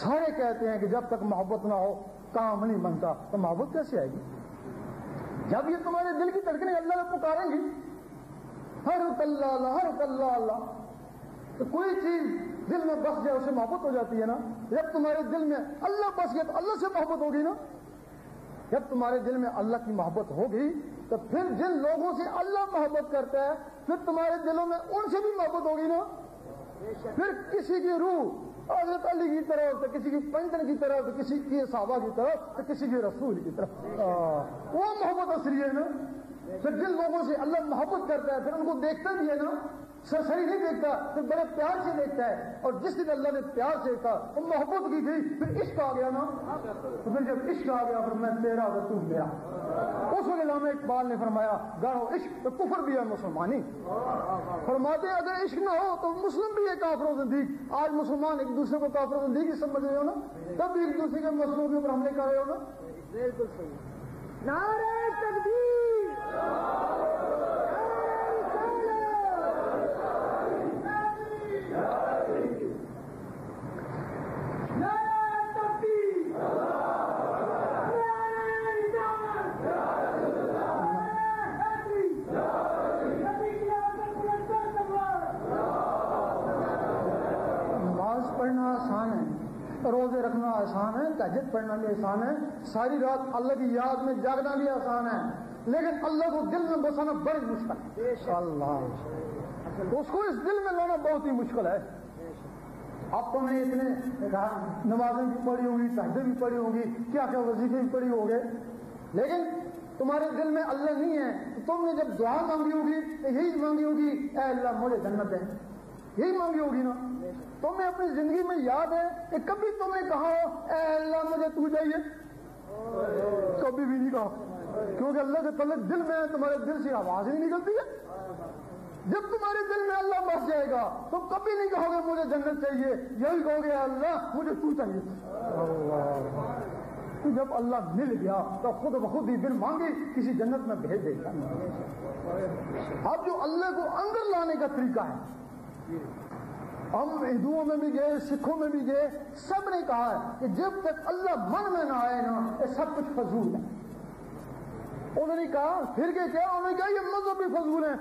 سارے کہتے ہیں کہ جب تک محبت نہ ہو کام نہیں بنتا. تو محبت کیسے آئے گی جب یہ تمہارے دل کی دھڑکنیں اللہ کو پکاریں گی ہر اللہ اللہ ہر اللہ اللہ؟ تو کوئی چیز دل میں بس جائے اسے محبت ہو جاتی ہے نا. جب تمہارے دل میں اللہ بس گیا تو اللہ سے محبت ہوگی نا. جب تمہارے دل میں اللہ کی محبت ہوگی تو پھر جن لوگوں سے اللہ محبت کرتا ہے پھر تمہارے دلوں میں ان سے بھی محبت ہوگی نا. پھر کسی کی روح حضرت علی کی طرف تو کسی کی پنجن کی طرف تو کسی کی صحابہ کی طرف تو کسی کی رسول کی طرف، وہ محبت اصلی ہے نا. پھر جن لوگوں سے اللہ محبت کرتا ہے پھر ان کو دیکھتا بھی ہے نا، سرسری نہیں دیکھتا، پھر بڑے پیار سے دیکھتا ہے. اور جس دن اللہ نے پیار سے دیکھا وہ محبت کی گئی، پھر عشق آ گیا نا. تو پھر جب عشق آ گیا پھر میں تیرا تو تو میرا. اس وقت علامہ اقبال نے فرمایا گاڑو عشق تو کفر بھی ہے مسلمانی. فرماتے ہیں اگر عشق نہ ہو تو مسلم بھی ہے کافر و زندیق. آج مسلمان ایک دوسرے کو کافر و زندیق سمجھ رہے ہو نا، تب بھی ایک دوسرے کے مسلوں کے اوپر حملے کر رہے ہو نا. بالکل صحیح. نعرہ تکبیر، روزے رکھنا آسان ہے، تہجد پڑھنا بھی آسان ہے، ساری رات اللہ کی یاد میں جاگنا بھی آسان ہے، لیکن اللہ کو دل میں بسانا بڑی مشکل ہے. اللہ اس کو اس دل میں لانا بہت ہی مشکل ہے. اب تم نے اتنے نمازیں بھی پڑھی ہوگی، تہجد بھی پڑھی ہوگی، کیا کیا وظیفے بھی پڑھی ہوگے، لیکن تمہارے دل میں اللہ نہیں ہے. تو تم نے جب دعا مانگی ہوگی تو یہی مانگی ہوگی اے اللہ مجھے جنت دے، یہی مانگی ہوگی نا. تمہیں اپنی زندگی میں یاد ہے کہ کبھی تم نے کہا اے اللہ مجھے تو چاہیے؟ کبھی بھی نہیں کہا، کیونکہ اللہ کے تعلق دل میں ہے، تمہارے دل سے آواز ہی نکلتی ہے. جب تمہارے دل میں اللہ بس جائے گا تو کبھی نہیں کہو گے مجھے جنت چاہیے، یہی کہو گے اللہ مجھے تو چاہیے. تو جب اللہ مل گیا تو خود بخود ہی بن مانگی کسی جنت میں بھیج دے گا. اب جو اللہ کو اندر لانے کا طریقہ ہے، ہم ہندوؤں میں بھی گئے، سکھوں میں بھی گئے، سب نے کہا ہے کہ جب تک اللہ من میں نہ آئے نا یہ سب کچھ فضول ہے. انہوں نے کہا پھر کہ کیا؟ انہوں نے کہا یہ مذہب بھی فضول ہے.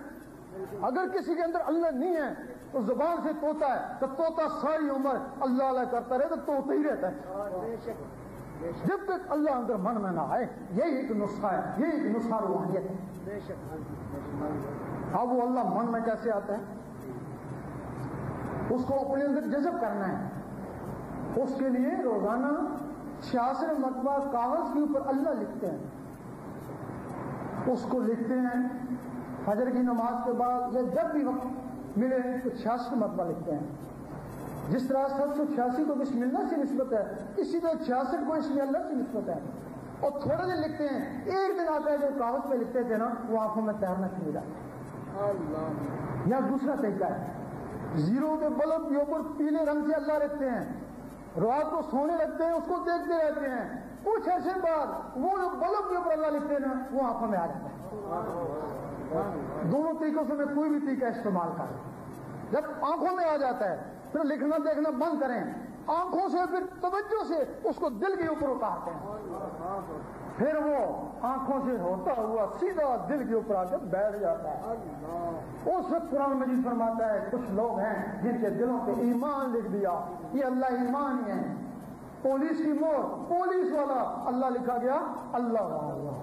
اگر کسی کے اندر اللہ نہیں ہے تو زبان سے طوطا ہے تو طوطا ساری عمر اللہ اللہ کرتا رہے تو طوطا ہی رہتا ہے. جب تک اللہ اندر من میں نہ آئے، یہی ایک نسخہ ہے، یہی ایک نسخہ روحانیت ہے. اب وہ اللہ من میں کیسے آتا ہے؟ اس کو اپنے اندر جذب کرنا ہے. اس کے لیے روزانہ 66 مرتبہ کاغذ کے اوپر اللہ لکھتے ہیں. اس کو لکھتے ہیں فجر کی نماز کے بعد یا جب بھی وقت ملے تو 66 مرتبہ لکھتے ہیں. جس طرح 786 کو بسم اللہ سے نسبت ہے، اسی طرح 66 کو اسم اللہ سے نسبت ہے. اور تھوڑے دن لکھتے ہیں. ایک دن آتا ہے جو کاغذ پہ لکھتے تھے نا وہ آنکھوں میں تیرنا شروع ہو جاتا ہے. یا دوسرا طریقہ ہے، زیرو کے بلب کے اوپر پیلے رنگ سے اللہ رکھتے ہیں، رات کو سونے لگتے ہیں، اس کو دیکھتے رہتے ہیں. کچھ عرصے بعد وہ جو بلب کے اوپر اللہ لکھتے ہیں نا وہ آنکھوں میں آ جاتا ہے. دونوں طریقوں سے میں کوئی بھی طریقہ استعمال کریں. جب آنکھوں میں آ جاتا ہے پھر لکھنا دیکھنا بند کریں، آنکھوں سے پھر توجہ سے اس کو دل کے اوپر اتارتے ہیں. پھر وہ آنکھوں سے ہوتا ہوا سیدھا دل کے اوپر آ کر بیٹھ جاتا ہے. اس وقت قرآن مجید فرماتا ہے کچھ لوگ ہیں جن کے دلوں پہ ایمان لکھ دیا، یہ اللہ ایمان ہی ہے. پولیس کی مور، پولیس والا اللہ لکھا گیا اللہ والا۔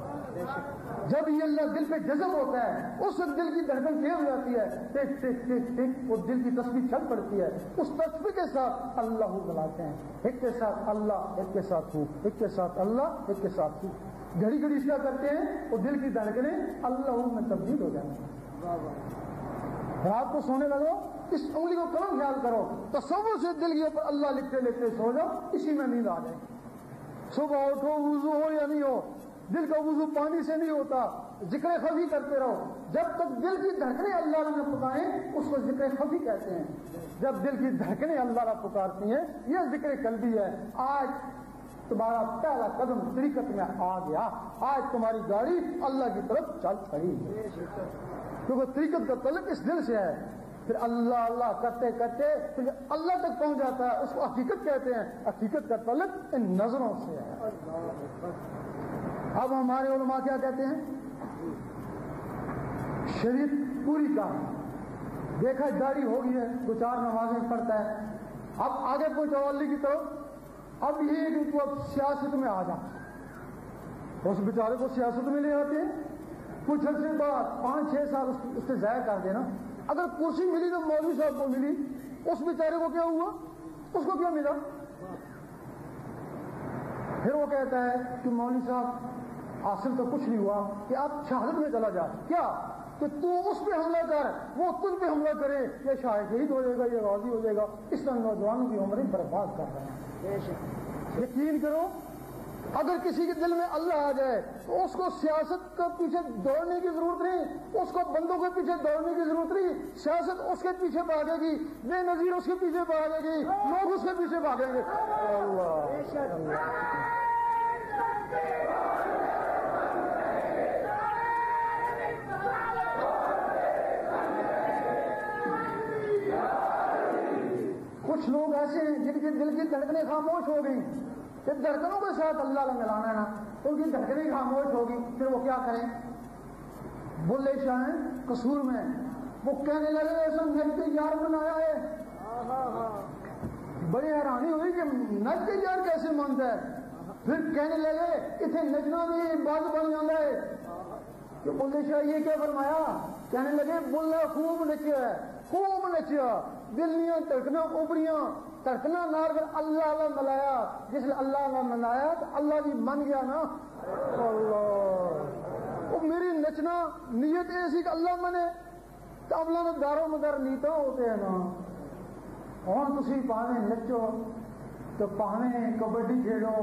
جب یہ اللہ دل پہ جذب ہوتا ہے اس وقت دل کی دھڑکن تیز ہو جاتی ہے، ٹک ٹک ٹک ٹک، اور دل کی تسبیح چل پڑتی ہے۔ اس تسبیح کے ساتھ اللہ ملاتے ہیں، ایک کے ساتھ اللہ، ایک کے ساتھ تو، ایک کے ساتھ اللہ، ایک کے ساتھ تو، گھڑی گھڑی اس کا کرتے ہیں اور دل کی دھڑکنیں اللہ میں تبدیل ہو جاتی ہیں۔ رات کو سونے لگو، اس انگلی کو کرو خیال کرو، تصور سے دل کے اوپر اللہ لکھتے لکھتے سو جاؤ، اسی میں نیند آ جائے۔ صبح اٹھو، وضو ہو یا نہیں ہو، دل کا وضو پانی سے نہیں ہوتا، ذکر خفی کرتے رہو جب تک دل کی دھڑکنیں اللہ نے پکائیں، اس کو ذکر خفی کہتے ہیں۔ جب دل کی دھڑکنیں اللہ پکارتی ہیں یہ ذکر قلبی ہے۔ آج تمہارا پہلا قدم طریقت میں آ گیا، آج تمہاری گاڑی اللہ کی طرف چل پڑی، کیونکہ طریقت کا تعلق اس دل سے ہے۔ پھر اللہ اللہ کرتے کرتے پھر اللہ تک پہنچ جاتا ہے، اس کو حقیقت کہتے ہیں۔ حقیقت کا تعلق ان نظروں سے ہے۔ اب ہمارے علماء کیا کہتے ہیں؟ شریعت پوری کا دیکھا داڑھی ہو گئی ہے، دو چار نمازیں پڑھتا ہے، اب آگے پہنچو اللہ کی طرف۔ اب یہ کہ تو اب سیاست میں آ جا، اس بیچارے کو سیاست میں لے آتے ہیں، کچھ عرصے بعد 5-6 سال اس سے ضائع کر دینا۔ اگر کرسی ملی تو مولوی صاحب کو ملی، اس بیچارے کو کیا ہوا؟ اس کو کیا ملا؟ پھر وہ کہتا ہے کہ مولوی صاحب حاصل تو کچھ نہیں ہوا، کہ آپ شہادت میں چلا جا۔ کیا کہ تو اس پہ حملہ کر، وہ تجھ پہ حملہ کرے، یہ شاید شہید ہو جائے گا، یہ غازی ہو جائے گا۔ اس طرح نوجوانوں کی عمریں برباد کر رہے ہیں۔ یقین کرو اگر کسی کے دل میں اللہ آ جائے تو اس کو سیاست کے پیچھے دوڑنے کی ضرورت نہیں، اس کو بندوں کے پیچھے دوڑنے کی ضرورت نہیں۔ سیاست اس کے پیچھے بھاگے گی، بے نظیر اس کے پیچھے بھاگے گی، لوگ اس کے پیچھے بھاگیں گے۔ کچھ لوگ ایسے ہیں جن کے دل کی دھڑکنیں خاموش ہو گئی، کہ دھڑکنوں کے ساتھ اللہ نے ملانا ہے نا، ان کی دھڑکنیں خاموش ہوگی، پھر وہ کیا کریں؟ بلے شاہ قصور میں وہ کہنے لگے ایسا نج کے یار بنایا ہے۔ بڑی حیرانی ہوئی کہ نج کے یار کیسے مانتا ہے؟ پھر کہنے لگے اتنے نچنا بھی باز بن جانا ہے۔ کہ بلے شاہ یہ کیا فرمایا؟ کہنے لگے بلا خوب نچیا ہے، خوب نچیا، دلیاں تڑکنا ابریاں، تڑکنا نار پر اللہ اللہ ملایا، جس نے اللہ اللہ ملایا تو اللہ بھی من گیا نا۔ اللہ وہ میری نچنا نیت ایسی کہ اللہ منے تو اللہ نے دارو مدار نیتا ہوتے ہیں نا۔ اور تسی پاویں نچو تو پاویں کبڈی کھیلو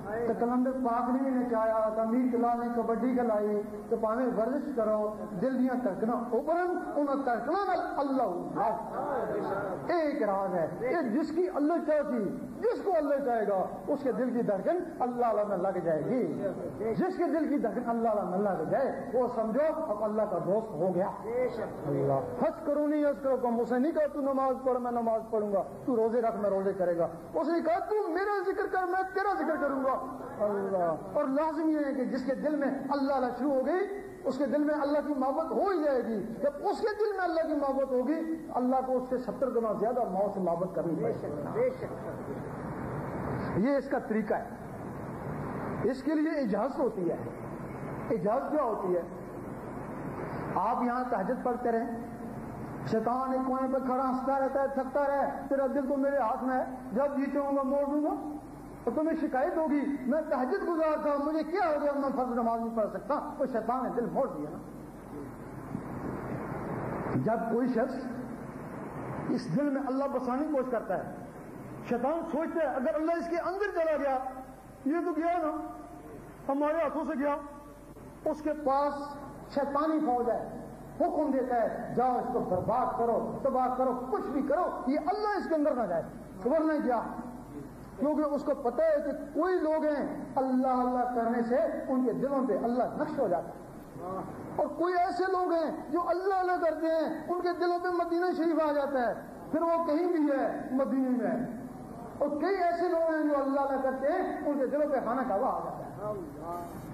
تو کلندر پاک نے نچایا، امیر کلال نے کبڈی کھلائی، تو پاویں ورزش کرو، دل دیاں تڑکنا اوپرن انہاں تڑکنا اللہ ایک راز ہے۔ یہ جس کی اللہ چاہتی، جس کو اللہ چاہے گا اس کے دل کی دھڑکن اللہ اللہ میں لگ جائے گی۔ جس کے دل کی دھڑکن اللہ اللہ میں لگ جائے وہ سمجھو اب اللہ کا دوست ہو گیا۔ اللہ حج کرو نہیں حج کرو کم، اسے نہیں کہا تو نماز پڑھ میں نماز پڑھوں گا، تو روزے رکھ میں روزے کرے گا، اس نے کہا تو میرا ذکر کر میں تیرا ذکر کروں گا۔ اللہ اور لازم یہ ہے کہ جس کے دل میں اللہ اللہ شروع ہو گئی اس کے دل میں اللہ کی محبت ہو ہی جائے گی۔ جب اس کے دل میں اللہ کی محبت ہوگی اللہ کو اس سے 70 گنا زیادہ موت سے محبت کرنی پڑے گی۔ یہ اس کا طریقہ ہے۔ اس کے لیے اجازت ہوتی ہے۔ اجازت کیا ہوتی ہے؟ آپ یہاں تہجد پڑھتے رہیں، شیطان ایک کونے پہ کھڑا ہنستا رہتا ہے، تھکتا رہے، تیرا دل تو میرے ہاتھ میں ہے، جب جی چاہوں گا موڑ دوں گا، اور تمہیں شکایت ہوگی میں تہجد گزار تھا مجھے کیا ہو گیا میں فرض نماز نہیں پڑھ سکتا، تو شیطان نے دل موڑ دیا نا۔ جب کوئی شخص اس دل میں اللہ بسانی کی کوشش کرتا ہے، شیطان سوچتا ہے اگر اللہ اس کے اندر چلا گیا، یہ تو گیا نا ہمارے ہاتھوں سے گیا، اس کے پاس شیطانی فوج ہے، حکم دیتا ہے جاؤ اس کو برباد کرو، تباہ کرو، کچھ بھی کرو، یہ اللہ اس کے اندر نہ جائے، خبر نہیں کیا، کیونکہ اس کو پتہ ہے کہ کوئی لوگ ہیں اللہ اللہ کرنے سے ان کے دلوں پہ اللہ نقش ہو جاتا ہے، اور کوئی ایسے لوگ ہیں جو اللہ اللہ کرتے ہیں ان کے دلوں پہ مدینہ شریف آ جاتا ہے، پھر وہ کہیں بھی ہے مدینے میں، اور کئی ایسے لوگ ہیں جو اللہ اللہ کرتے ہیں ان کے دلوں پہ خانہ کعبہ آ جاتا ہے۔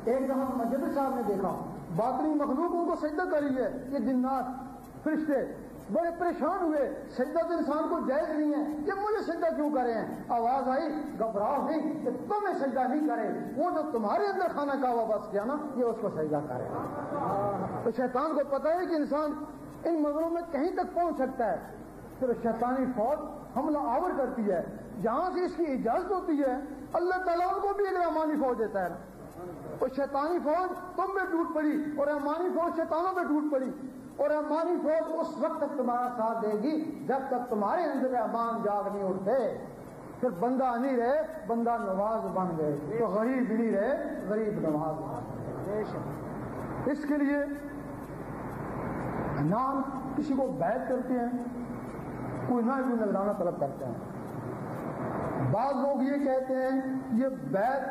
ایک دفعہ مسجد صاحب نے دیکھا باطنی مخلوق ان کو سجدہ کر رہی ہے، یہ جنات فرشتے بڑے پریشان ہوئے، سجدہ تو انسان کو جائز نہیں ہے، یہ مجھے سجدہ کیوں کرے ہیں؟ آواز آئی گھبراؤ نہیں کہ تمہیں سجدہ نہیں کرے، وہ جو تمہارے اندر خانہ کعبہ بس کیا نا یہ اس کو سجدہ کرے۔ تو شیطان کو پتا ہے کہ انسان ان منظروں میں کہیں تک پہنچ سکتا ہے، پھر شیطانی فوج حملہ آور کرتی ہے، جہاں سے اس کی اجازت ہوتی ہے اللہ تعالیٰ ان کو بھی ایک رحمانی فوج دیتا ہے نا، اور شیطانی فوج تم پہ ٹوٹ پڑی اور رحمانی فوج شیطانوں پہ ٹوٹ پڑی، اور رحمانی فوج اس وقت تک تمہارا ساتھ دے گی جب تک تمہارے اندر رحمان جاگ نہیں اٹھتے۔ پھر بندہ نہیں رہے بندہ نواز بن گئے، تو غریب نہیں رہے غریب نواز بن گئے۔ اس کے لیے نام کسی کو بیعت کرتے ہیں، کوئی نہ بھی نذرانہ طلب کرتے ہیں۔ بعض لوگ یہ کہتے ہیں یہ بیعت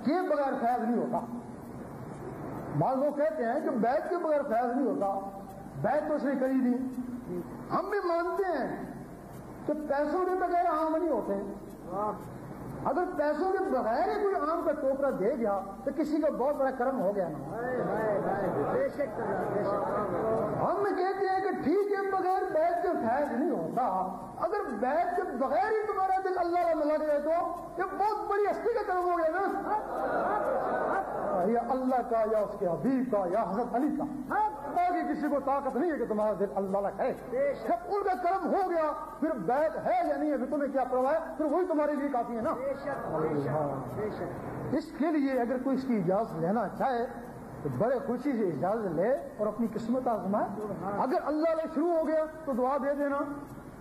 کے بغیر فیض نہیں ہوتا، بعض لوگ کہتے ہیں کہ بیعت کے بغیر فیض نہیں ہوتا، بیعت تو اس نے کری دی۔ ہم بھی مانتے ہیں کہ پیسوں کے بغیر عام نہیں ہوتے، اگر پیسوں کے بغیر ہی کوئی عام کا ٹوکرا دے گیا تو کسی کا بہت بڑا کرم ہو گیا نا۔ ہم کہتے ہیں کہ ٹھیک ہے بغیر بیعت کے فیض نہیں ہوتا، اگر بیعت کے بغیر ہی تمہارا دل اللہ میں لگ جائے تو یہ بہت بڑی ہستی کا کرم ہو گیا نا، یا اللہ کا یا اس کے حبیب کا یا حضرت علی کا، باقی کسی کو طاقت نہیں ہے کہ تمہارا دل اللہ کا ہے۔ جب ان کا کرم ہو گیا پھر بیعت ہے یا نہیں ہے پھر تمہیں کیا پرواہ ہے، پھر وہی تمہارے لیے کافی ہے نا۔ اس کے لیے اگر کوئی اس کی اجازت لینا چاہے تو بڑے خوشی سے اجازت لے اور اپنی قسمت آزمائے۔ اگر اللہ علیہ شروع ہو گیا تو دعا دے دینا،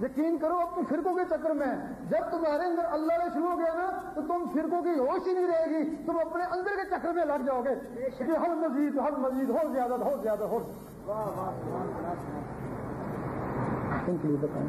یقین کرو اپنے فرقوں کے چکر میں جب تمہارے اندر اللہ علیہ شروع ہو گیا نا تو تم فرقوں کی ہوش ہی نہیں رہے گی، تم اپنے اندر کے چکر میں لگ جاؤ گے کہ ہر مزید ہو زیادہ ہو زیادہ ہو۔ ان کے لیے بتائیں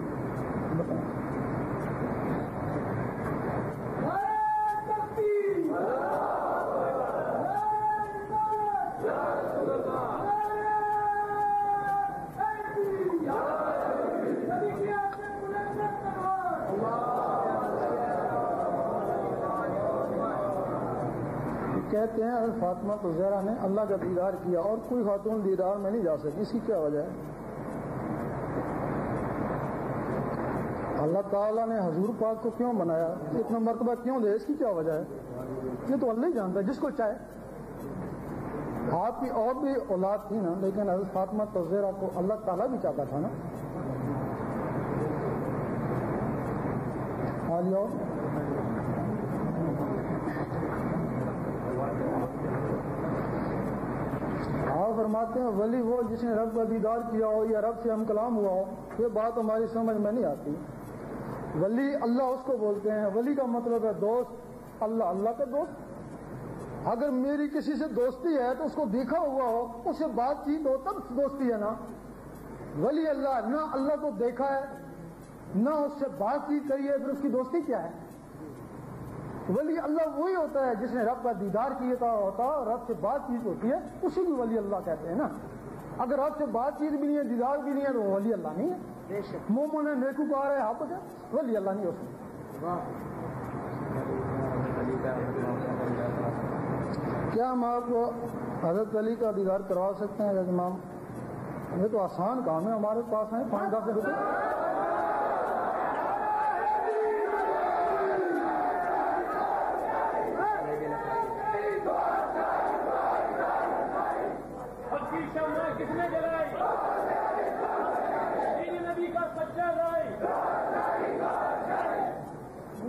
کہتے ہیں حضرت فاطمہ زہرا نے اللہ کا دیدار کیا اور کوئی خاتون دیدار میں نہیں جا سکی، اس کی کیا وجہ ہے؟ اللہ تعالیٰ نے حضور پاک کو کیوں بنایا، اتنا مرتبہ کیوں دے، اس کی کیا وجہ ہے؟ یہ تو اللہ ہی جانتا ہے، جس کو چاہے۔ آپ کی اور بھی اولاد تھی نا، لیکن حضرت فاطمہ زہرا کو اللہ تعالیٰ بھی چاہتا تھا نا۔ آپ فرماتے ہیں ولی وہ جس نے رب کا دیدار کیا ہو یا رب سے ہم کلام ہوا ہو، یہ بات ہماری سمجھ میں نہیں آتی۔ ولی اللہ اس کو بولتے ہیں، ولی کا مطلب ہے دوست، اللہ کا دوست۔ اگر میری کسی سے دوستی ہے تو اس کو دیکھا ہوا ہو، اس سے بات چیت ہو تب دوستی ہے نا۔ ولی اللہ نہ اللہ کو دیکھا ہے نہ اس سے بات چیت کری ہے، پھر اس کی دوستی کیا ہے؟ ولی اللہ وہی ہوتا ہے جس نے رب کا دیدار کیا ہوتا، رب سے بات چیت ہوتی ہے، اسی کو ولی اللہ کہتے ہیں نا۔ اگر رب سے بات چیت بھی نہیں ہے دیدار بھی نہیں ہے تو وہ ولی اللہ نہیں ہے۔ مومن ہے نیکوکار ہے حافظ ہے، ولی اللہ نہیں ہو سکتا۔ کیا ہم آپ کو حضرت علی کا دیدار کروا سکتے ہیں حضرت امام؟ یہ تو آسان کام ہے، ہمارے پاس ہیں 5-10 روپے۔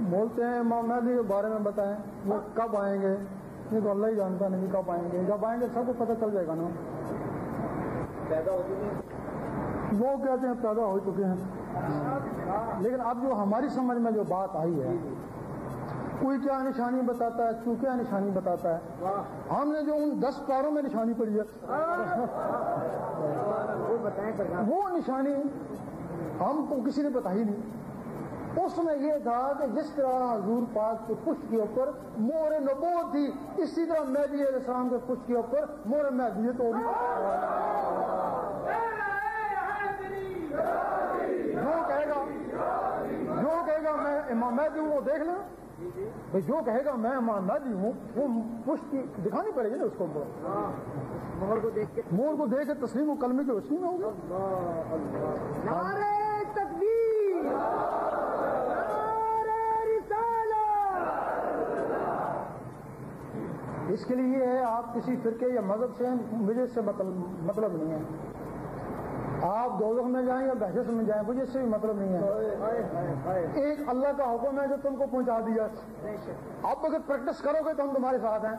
بولتے ہیں امام مہدی کے بارے میں بتائیں، وہ کب آئیں گے؟ یہ تو اللہ ہی جانتا نہیں کب آئیں گے، جب آئیں گے سب کو پتہ چل جائے گا نا۔ پیدا ہو چکے ہیں، وہ کہتے ہیں پیدا ہو چکے ہیں، لیکن اب جو ہماری سمجھ میں جو بات آئی ہے، کوئی کیا نشانی بتاتا ہے، تو کیا نشانی بتاتا ہے، ہم نے جو ان 10 پاروں میں نشانی پڑھی ہے وہ نشانی ہم کو کسی نے بتائی نہیں۔ اس میں یہ تھا کہ جس طرح حضور پاک کے پشت کے اوپر مہر نبوت تھی، اسی طرح مہدی علیہ السلام کے پشت کے اوپر مہر مہدیت ہوگی۔ جو کہے گا میں امام مہدی ہوں وہ دیکھ لیں، بھائی جو کہے گا میں مہدی ہوں وہ پشت دکھانی پڑے گی نا اس کو، مہر کو دیکھ کے مور کو دیکھ کے تسلیم و کلمے کی روشنی میں ہوگا. نعرہ تکبیر، نعرہ رسالت. اس کے لیے ہے آپ کسی فرقے یا مذہب سے مجھے اس سے مطلب نہیں ہے. آپ دوزخ میں جائیں یا بہشت میں جائیں مجھے اس سے بھی مطلب نہیں ہے. ایک اللہ کا حکم ہے جو تم کو پہنچا دیا. آپ اگر پریکٹس کرو گے تو ہم تمہارے ساتھ ہیں،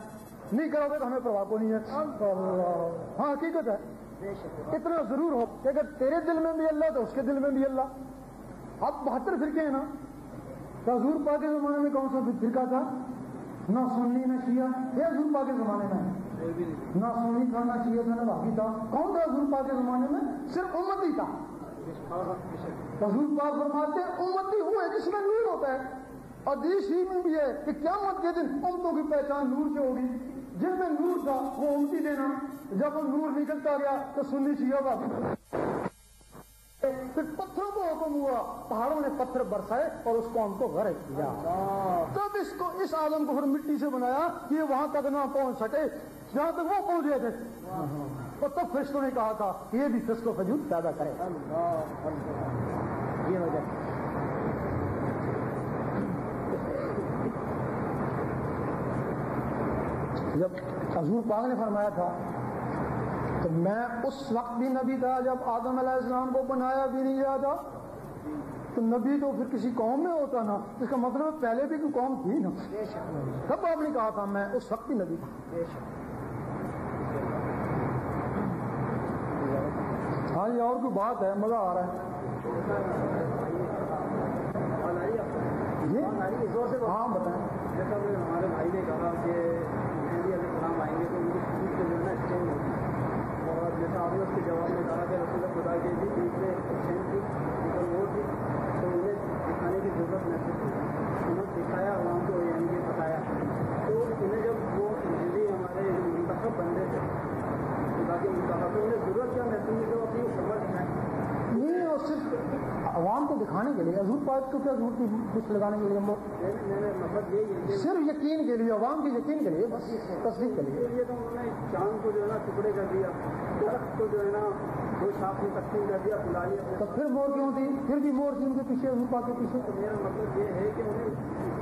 نہیں کرو گے تو ہمیں پرواہ کو نہیں ہے. ہاں حقیقت ہے. اتنا ضرور ہو کہ اگر تیرے دل میں بھی اللہ تو اس کے دل میں بھی اللہ. اب 72 فرقے ہیں نا. حضور پاک کے زمانے میں کون سا فرقہ تھا؟ نہ سنی نہ شیعہ. یہ حضور پاک کے زمانے میں نہ سنی تھا نہ شیعہ تھا نہ بھابی تھا. کون تھا حضور پاک کے زمانے میں؟ صرف امتی تھا. حضور پاک فرماتے امتی ہوئے جس میں نور ہوتا ہے. حدیث ہی میں بھی ہے کہ قیامت کے دن امتوں کی پہچان نور سے ہوگی. جن میں نور تھا وہ امتی دینا، جب وہ نور نکلتا گیا تو سنی شیعہ بھابی. پھر پتھروں کو حکم ہوا، پہاڑوں نے پتھر برسائے اور اس قوم کو غرق کیا. تب اس عالم کو پھر مٹی سے بنایا کہ یہ وہاں تک نہ پہنچ سکے جہاں تک وہ پہنچ گئے تھے. اور تب فرشتوں نے کہا تھا کہ یہ بھی فسق و فجور پیدا کرے. یہ وجہ جب حضور پاک نے فرمایا تھا تو میں اس وقت بھی نبی تھا جب آدم علیہ السلام کو بنایا بھی نہیں گیا تھا. تو نبی تو پھر کسی قوم میں ہوتا نا. اس کا مطلب پہلے بھی کوئی قوم تھی نا. تب آپ نے کہا تھا میں اس وقت بھی نبی تھا. ہاں یہ اور کوئی بات ہے، مزہ آ رہا ہے. ہاں بتائیں. جیسا ہمارے بھائی نے کہا کہ مہدی علیہ السلام آئیں گے تو ان کی خود سے جو ہے نا ایکسچینج ہوگی. اور جیسا آپ نے اس کے جواب میں کہا کہ رسول خدا کے بھی بیچ میں ایکسچینج تھی لیکن وہ تھی تو انہیں دکھانے کی ضرورت محسوس ہوئی. انہوں نے دکھایا عوام کو یعنی کہ بتایا. تو انہیں جب وہ انجلی ہمارے منتخب بندے تھے خدا کے منتخب تو انہیں ضرورت کیا محسوس ہوئی کہ وہ اپنی خبر دکھائیں. نہیں اور صرف عوام کو دکھانے کے لیے. حضور پاک کو کیا ضرورت تھی کچھ لگانے کے لیے؟ مطلب یہی ہے صرف یقین کے لیے، عوام کے یقین کے لیے، بس تصدیق کے لیے. تو انہوں نے چاند کو جو ہے نا ٹکڑے کر دیا، درخت کو جو ہے نا دو شاخ میں تقسیم کر دیا، بلا لیا. تو پھر مور کیوں تھی؟ پھر بھی مور تھی ان کے پیچھے، حضور پاک کے پیچھے. تو میرا مطلب یہ ہے کہ انہیں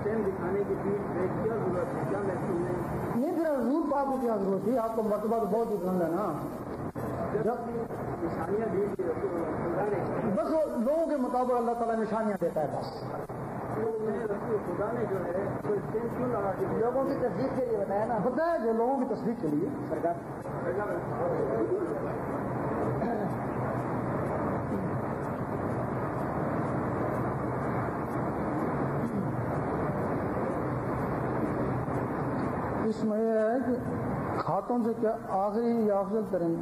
سیم دکھانے کی چیز کیا ضرورت ہے، کیا محسوس نہیں. نہیں پھر حضور پاک کو کیا ضرورت تھی؟ آپ کو مرتبہ تو بہت ہی بلند ہے نا. جب نشانیاں دی تھی خدا نے، بس وہ لوگوں کے مطابق اللہ تعالیٰ نشانیاں دیتا ہے. بس رسول خدا نے جو ہے کوئی سیم کیوں لگا کے لوگوں کی تصدیق کے لیے بتایا نا. بتایا جو لوگوں کی تصدیق کے لیے. اس میں یہ ہے کہ خاتون سے کیا آخری یا افضل ترین.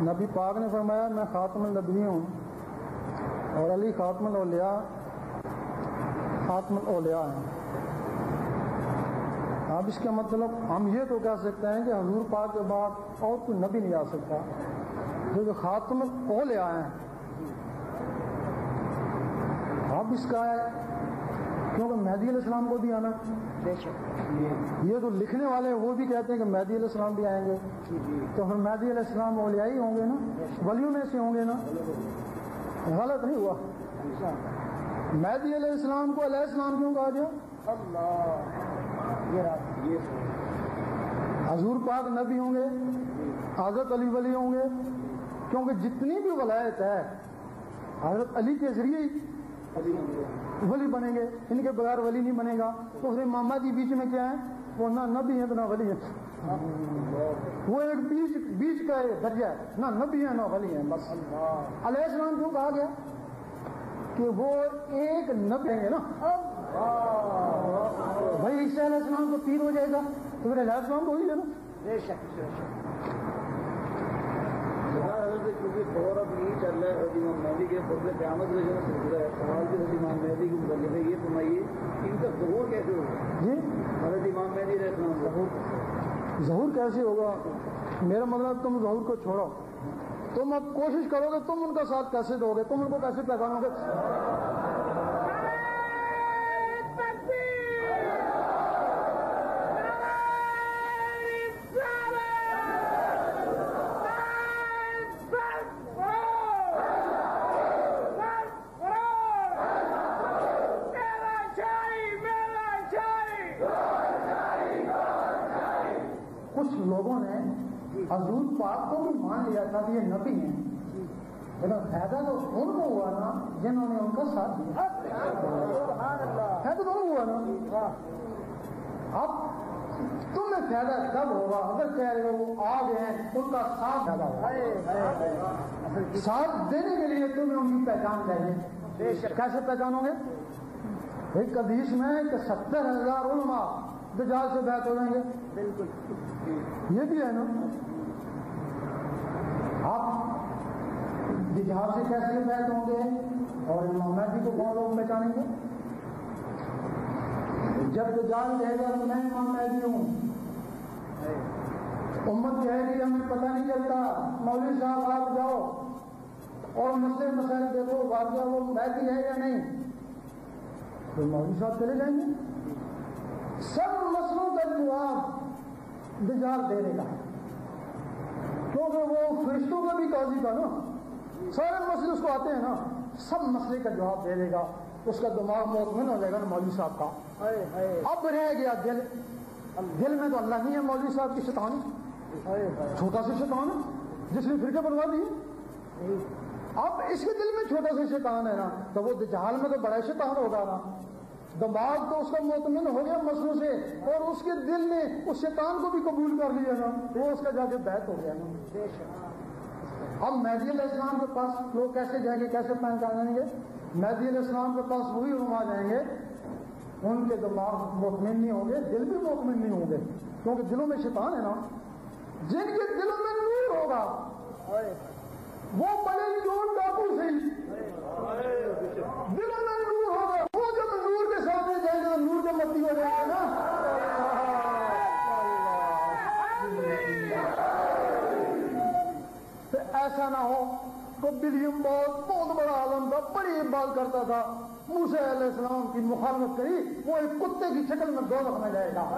نبی پاک نے فرمایا میں خاتم النبی ہوں اور علی خاتم الاولیاء ہیں. اب اس کا مطلب ہم یہ تو کہہ سکتے ہیں کہ حضور پاک کے بعد اور کوئی نبی نہیں آ سکتا. جو خاتم الاولیاء ہیں اب اس کا ہے کیونکہ مہدی علیہ السلام کو بھی آنا. یہ تو لکھنے والے ہیں وہ بھی کہتے ہیں کہ مہدی علیہ السلام بھی آئیں گے. تو پھر مہدی علیہ السلام اولیاء ہی ہوں گے نا، ولیوں میں سے ہوں گے نا. غلط نہیں ہوا. مہدی علیہ السلام کو علیہ السلام کیوں کہا گیا؟ حضور پاک نبی ہوں گے، حضرت علی ولی ہوں گے، کیونکہ جتنی بھی ولایت ہے حضرت علی کے ذریعے ہی ولی بنیں گے، ان کے بغیر ولی نہیں بنے گا. تو پھر امامہ جی بیچ میں کیا ہے؟ وہ نہ نبی ہیں تو نہ ولی ہیں. وہ ایک بیچ کا درجہ ہے، نہ نبی ہیں نہ ولی ہیں. بس علیہ السلام کیوں کہا گیا؟ کہ وہ ایک نبی ہیں نا. بھائی عیسیٰ علیہ السلام کو 3 ہو جائے گا تو پھر علیہ السلام کو ہی لینا. کیونکہ دور اب نہیں چل رہا ہے حضرت امام مہدی کے فضل قیامت میں جو سلسلہ ہے سوال بھی حضرت امام مہدی کے متعلق ہے. یہ فرمائیے ان کا ظہور کیسے ہوگا؟ جی حضرت امام مہدی علیہ السلام ظہور کیسے ہوگا؟ میرا مطلب تم ظہور کو چھوڑو. تم اب کوشش کرو گے تم ان کا ساتھ کیسے دو گے، تم ان کو کیسے پہچانو گے؟ کچھ لوگوں نے حضور پاک کو بھی مان لیا تھا کہ یہ نبی ہیں، لیکن فائدہ تو ان کو ہوا نا جنہوں نے ان کا ساتھ دیا، فائدہ تو ہوا نا۔ اب تمہیں فائدہ کب ہوگا؟ اگر کہہ رہے ہو وہ آ گئے ہیں ان کا ساتھ فائدہ ہوگا۔ ساتھ دینے کے لیے تمہیں ان کی پہچان چاہیے۔ کیسے پہچانو گے؟ ایک حدیث میں کہ 70,000 علماء دجال سے بیعت ہو جائیں گے، بالکل یہ بھی ہے نا۔ آپ دجال سے کیسے بیعت ہوں گے اور امام مہدی کو کون لوگ پہچانیں گے؟ جب دجال کہے گا کہ میں امام مہدی ہوں، امت کہے گی ہمیں پتہ نہیں چلتا، مولوی صاحب آپ جاؤ اور مسئلے مسائل دیکھو واقعہ وہ مہدی ہے یا نہیں، تو مولوی صاحب چلے جائیں گے۔ سب مسئلوں کا جواب دجال دے دے گا، کیونکہ وہ فرشتوں کا بھی قاضی تھا نا، سارے مسئلے اس کو آتے ہیں نا، سب مسئلے کا جواب دے دے گا۔ اس کا دماغ مطمئن ہو جائے گا نا مولوی صاحب کا۔ اب رہ گیا دل، دل میں تو اللہ نہیں ہے، مولوی صاحب کی شیطان، چھوٹا سا شیطان ہے جس نے فرقے بنوا دیے۔ اب اس کے دل میں چھوٹا سا شیطان ہے نا، تو وہ دجال میں تو بڑا شیطان ہوگا نا۔ دماغ تو اس کا مطمئن ہو گیا مسئلوں سے، اور اس کے دل نے اس شیطان کو بھی قبول کر لیا نا، وہ اس کا جا کے بیعت ہو گیا نا۔ اب مہدی علیہ السلام کے پاس لوگ کیسے جائیں گے، کیسے پہچانیں گے؟ مہدی علیہ السلام کے پاس وہی علماء جائیں گے، ان کے دماغ مطمئن نہیں ہوں گے، دل بھی مطمئن نہیں ہوں گے، کیونکہ دلوں میں شیطان ہے نا۔ جن کے دلوں میں نور ہوگا وہ بڑے چور ڈاکو سے دلوں میں نور ہوگا، وہ جب نور کے سامنے جائیں گے تو نور کے متی ہو جائے گا نا۔ ایسا نہ ہو تو ولیم بہت بڑا عالم تھا، بڑی بات کرتا تھا، موسیٰ علیہ السلام کی مخالفت کری، وہ ایک کتے کی شکل میں دوزخ میں جائے گا۔ وہ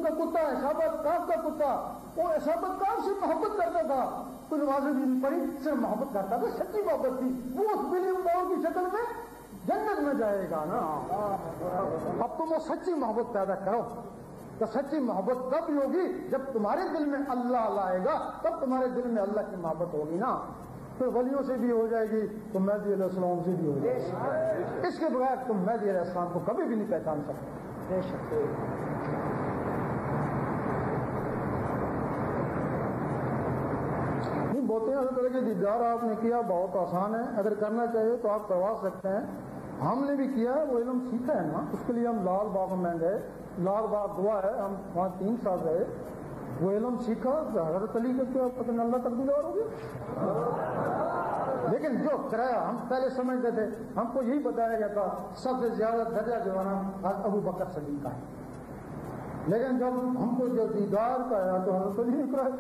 کا کتا ہے، صحابہ کاف کا کتا، وہ صحابہ کاف سے محبت کرتا تھا، تو نمازیں بھی نہیں پڑھی، صرف محبت کرتا تھا، سچی محبت تھی، وہ اس ولیم کی شکل میں جنت میں جائے گا نا۔ اب تم وہ سچی محبت پیدا کرو، تو سچی محبت تب ہوگی جب تمہارے دل میں اللہ لائے گا، تب تمہارے دل میں اللہ کی محبت ہوگی نا۔ پھر ولیوں سے بھی ہو جائے گی تو مہدی علیہ السلام سے بھی ہو جائے گی، اس کے بغیر تم مہدی علیہ السلام کو کبھی بھی نہیں پہچان سکتے۔ نہیں بولتے ہیں حضرت کے دیدار آپ نے کیا بہت آسان ہے، اگر کرنا چاہیے تو آپ کروا سکتے ہیں، ہم نے بھی کیا، وہ علم سیکھا ہے نا، اس کے لیے ہم لال باغ میں گئے، لال باغ دعا ہے، ہم وہاں 3 سال رہے، وہ علم سیکھا، حضرت علی کا کیا پتہ نہیں اللہ تک دیدار ہو گیا، لیکن جو کرایا ہم پہلے سمجھتے تھے، ہم کو یہی بتایا گیا تھا سب سے زیادہ درجہ جو ہے نا ابو بکر صدیق کا ہے، لیکن جب ہم کو جو دیدار کا ہے تو حضرت علی نے کرایا،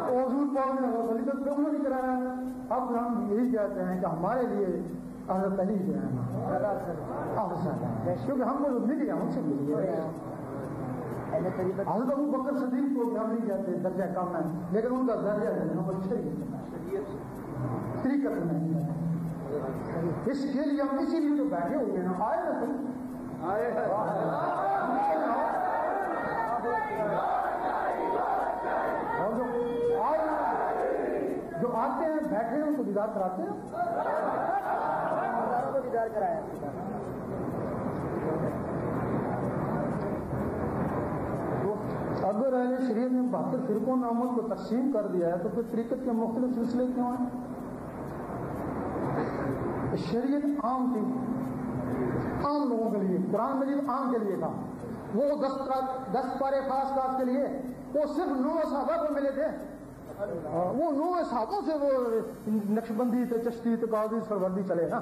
حضور پاک نے حضرت علی تک کیوں نہیں کرایا؟ اب ہم یہی کہتے ہیں کہ ہمارے لیے حضرت علی جو ہے کیونکہ ہم کو جو مل گیا ہم سے مل گیا۔ حضرت ابو بکر صدیق کو ہم نہیں کہتے درجہ کم ہے، لیکن ان کا درجہ ہے طریقت میں، اس کے لیے ہم اسی لیے تو بیٹھے ہوئے ہیں، آئے نا تم اور جو آتے ہیں بیٹھے ہیں ان کو دیدار کراتے ہیں، دیدار کرایا۔ اگر اہل شریعت نے 72 فرقوں میں امت کو تقسیم کر دیا ہے تو پھر طریقت کے مختلف سلسلے کیوں ہیں؟ شریعت عام تھی، عام لوگوں کے لیے، قرآن مجید عام کے لیے تھا، وہ 10 پارے خاص خاص کے لیے وہ صرف 9 صحابہ کو ملے تھے، وہ 9 صحابوں سے وہ نقشبندی تھے، چشتی تھے، قادری سروردی چلے نا۔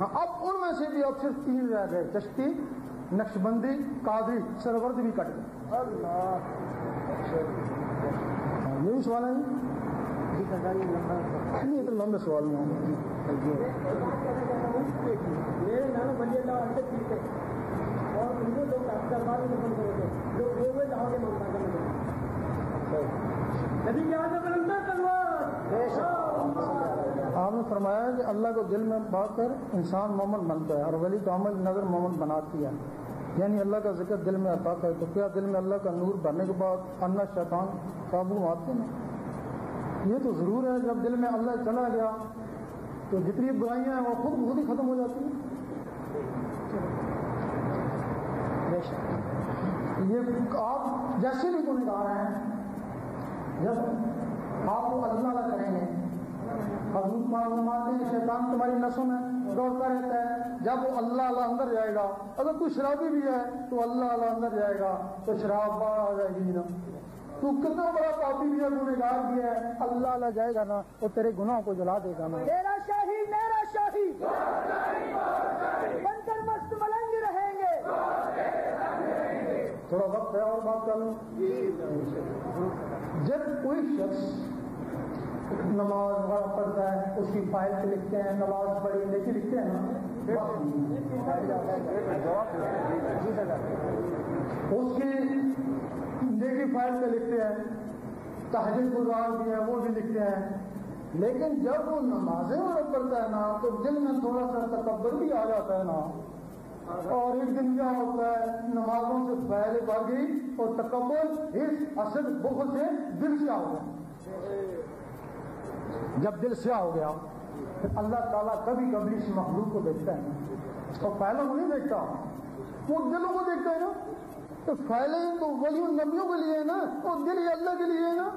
اب ان میں سے بھی اب صرف 3 رہ گئے، چشتی، نقشبندی، قادری، سرورد بھی کٹ گئے۔ یہی سوال ہے نہیں تو لمبے سوال میں میرے نام بلی اللہ علیہ تھے اور ہندو لوگ دربار میں بند کرے تھے، لوگ ہوئے جہاں کے مانتا کرنے نبی کی آواز بلندہ تلوار۔ آپ نے فرمایا کہ اللہ کو دل میں پا کر انسان مومن بنتا ہے اور ولی کو عمل نظر مومن بناتی ہے، یعنی اللہ کا ذکر دل میں عطا کرے تو کیا دل میں اللہ کا نور بھرنے کے بعد انا شیطان قابو آتے ہیں؟ یہ تو ضرور ہے، جب دل میں اللہ چلا گیا تو جتنی برائیاں ہیں وہ خود ہی ختم ہو جاتی ہیں۔ یہ آپ جیسے بھی کوئی گا رہے ہیں، جب آپ کو اللہ کریں گے، حضور معلومات ہیں شیطان تمہاری نسوں میں دوڑتا رہتا ہے، جب وہ اللہ اندر جائے گا، اگر کوئی شرابی بھی ہے تو اللہ اندر جائے گا تو شراب باہر آ جائے گی نا، تو کتنا بڑا پاپی بھی ہے، گنہگار بھی ہے، اللہ جائے گا نا وہ تیرے گناہوں کو جلا دے گا نا۔ میرا شاہی میرا شاہی بن کر مست ملنگ رہیں گے۔ تھوڑا وقت ہے اور بات کر لوں۔ جب کوئی شخص نماز وغیرہ پڑھتا ہے اس کی فائل پہ لکھتے ہیں نماز پڑھی لیکن لکھتے ہیں نا، اس کی نیکی فائل پہ لکھتے ہیں، تہجد گزار بھی ہے وہ بھی لکھتے ہیں، لیکن جب وہ نمازیں پڑھتا ہے نا تو دل میں تھوڑا سا تکبر بھی آ جاتا ہے نا، اور ایک دن کیا ہوتا ہے نمازوں سے فائل بڑھ گئی اور تکبر اس اصل بخل سے دل سے آ گیا۔ جب دل سیاہ ہو گیا پھر اللہ تعالیٰ کبھی کبھی اس مخلوق کو دیکھتا ہے، اور فائلوں کو نہیں دیکھتا، وہ دلوں کو دیکھتا ہے نا، تو فائلیں تو ولی نبیوں کے لیے ہے نا، اور دل ہی اللہ کے لیے ہے نا۔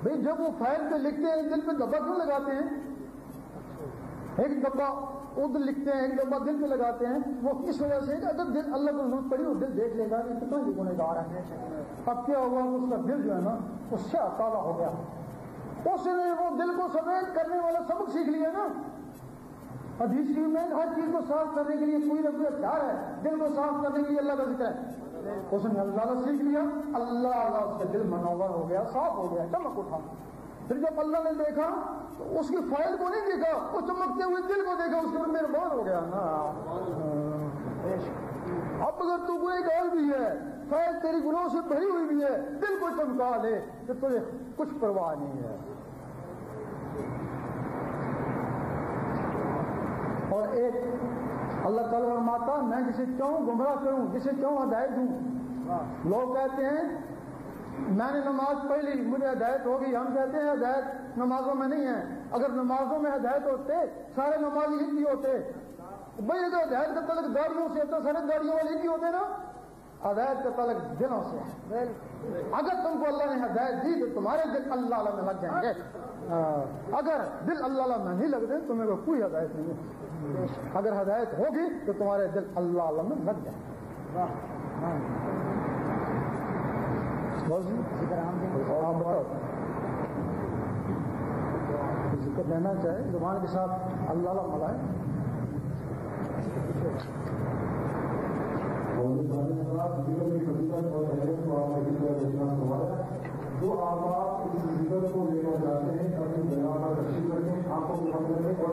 بھائی جب وہ فائل پہ لکھتے ہیں دل پہ ڈبہ کیوں لگاتے ہیں؟ ایک ڈبہ ادھر لکھتے ہیں ایک ڈبہ دل پہ لگاتے ہیں، وہ اس وجہ سے اگر دل اللہ کو ضرورت پڑی وہ دل دیکھ لے گا کہ کتنا ہی گنہگار ہے۔ اب کیا ہوا اس کا دل جو ہے نا اس سے کالا ہو گیا، اس نے وہ دل کو سفید کرنے والا سبق سیکھ لیا نا۔ حدیث میں ہر چیز کو صاف کرنے کے لیے کوئی نہ کوئی ہتھیار ہے، دل کو صاف کرنے کے لیے اللہ کا ذکر ہے، اس نے اللہ سیکھ لیا، اللہ اس کا دل منور ہو گیا، صاف ہو گیا، چمک اٹھا۔ پھر جب اللہ نے دیکھا تو اس کی فائل کو نہیں دیکھا، وہ چمکتے ہوئے دل کو دیکھا، اس کے اوپر مہربان ہو گیا نا۔ اب اگر تو کوئی گال بھی ہے، فائل تیری گناہوں سے بھری ہوئی بھی ہے، دل کو چمکا لے تو تجھے کچھ پرواہ نہیں ہے۔ اور ایک اللہ تعالیٰ فرماتا میں جسے چاہوں گمراہ کروں، جسے چاہوں ہدایت دوں۔ لوگ کہتے ہیں میں نے نماز پڑھ لی مجھے ہدایت ہوگی، ہم کہتے ہیں ہدایت نمازوں میں نہیں ہے۔ اگر نمازوں میں ہدایت ہوتے سارے نمازی ہی ہوتے، بھائی اگر ہدایت کا تعلق گاڑیوں سے ہوتا سارے گاڑیوں والے ہی ہوتے نا، ہدایت کا تعلق دلوں سے ہے۔ اگر تم کو اللہ نے ہدایت دی تو تمہارے دل اللہ میں لگ جائیں گے، اگر دل اللہ میں نہیں لگ دے تمہیں کو کوئی ہدایت نہیں ہے۔ اگر ہدایت ہوگی تو تمہارے دل اللہ میں لگ جائیں گے۔ ذکر لینا چاہے زبان کے ساتھ اللہ ملائے۔ جو آپ اس ذکر کو لینا چاہتے ہیں اپنی جگہ پر تشریف رکھیں، آنکھوں کو بند کریں اور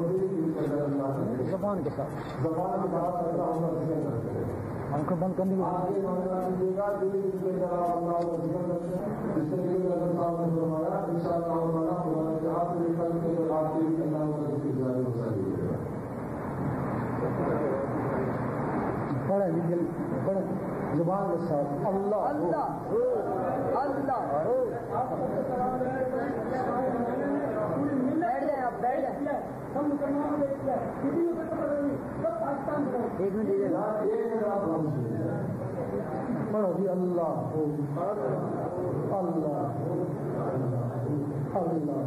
زبان کے ساتھ زبان کے ساتھ ایسا ہوگا ذکر کرتے ہیں، آنکھیں بند کرنے کی آگے دیجیے گا دل کے ذرا اللہ کا ذکر کرتے ہیں، جس سے کہ اگر صاحب نے فرمایا ان شاء اللہ تعالیٰ خدا کے ہاتھ سے نکل کے آپ کے لیے اللہ کا ذکر جاری ہو سکے گا۔ پڑھے دل پڑھے زبان کے ساتھ اللہ اللہ اللہ بیٹھ جائیں آپ بیٹھ جائیں، سب مسلمانوں نے کیا کسی بھی سب پاکستان کو ایک منٹ دیجیے گا پڑھو جی اللہ ہو اللہ اللہ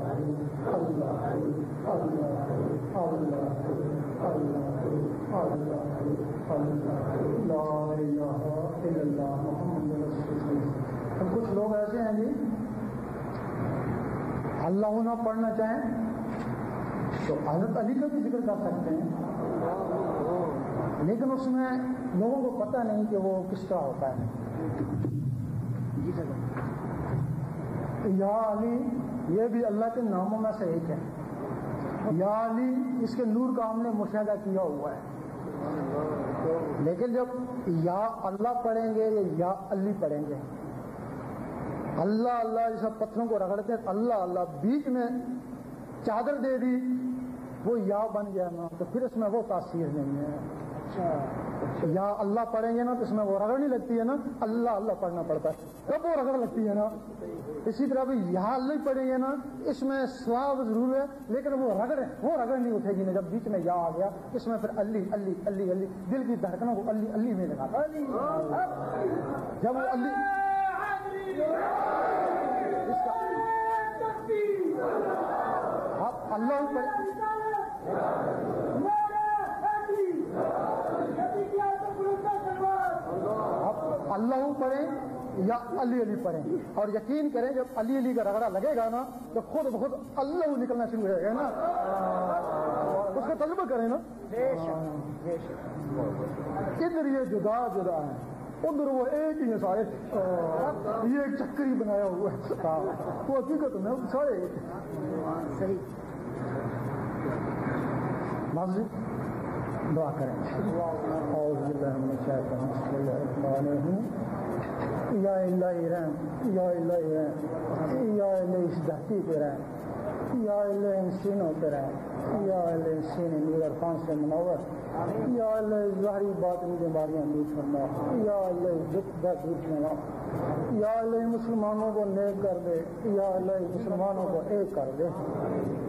اللہ ہم کچھ لوگ ایسے ہیں جی اللہ نہ پڑھنا چاہیں تو حضرت علی کا بھی ذکر کر سکتے ہیں، لیکن اس میں لوگوں کو پتہ نہیں کہ وہ کس طرح ہوتا ہے۔ یا علی یہ بھی اللہ کے ناموں میں سے ایک ہے، یا علی اس کے نور کا ہم نے مشاہدہ کیا ہوا ہے، لیکن جب یا اللہ پڑھیں گے یا علی پڑھیں گے، اللہ اللہ جیسا پتھروں کو رگڑتے ہیں اللہ اللہ، بیچ میں چادر دے دی وہ یا بن گیا نا تو پھر اس میں وہ تاثیر نہیں ہے. یا اللہ پڑھیں گے نا تو اس میں وہ رگڑ نہیں لگتی ہے نا, اللہ اللہ پڑھنا پڑتا ہے تب وہ رگڑ لگتی ہے نا. اسی طرح بھی یہاں اللہ پڑھیں گے نا اس میں ثواب ضرور ہے لیکن وہ رگڑ نہیں اٹھے گی نا. جب بیچ میں یا آ گیا اس میں پھر علی علی علی علی دل کی دھڑکنوں کو علی علی میں لگاتا ہے. جب وہ علی آپ اللہ اللہ پڑھیں یا علی علی پڑھیں اور یقین کریں جب علی علی کا رگڑا لگے گا نا تو خود بخود اللہ نکلنا شروع ہو جائے گا نا. اس کا تجربہ کریں نا. ادھر یہ جدا جدا ہے, ادھر وہ ایک ہی ہے سارے, یہ ایک چکر ہی بنایا ہوا ہے, وہ حقیقت میں سارے صحیح. مسجد دعا کریں. اعوذ باللہ من الشیطان الرجیم. یا الہی رحم, یا الہی رحم, یا الہی اس دھرتی پہ رحم, یا الہی ان سینوں پہ رحم, یا الہی سینے نور عرفان سے منور, یا الہی ظاہری باطنی بیماریاں دور فرما, یا الہی دکھ درد دور فرما, یا الہی مسلمانوں کو نیک کر دے, یا الہی مسلمانوں کو ایک کر دے.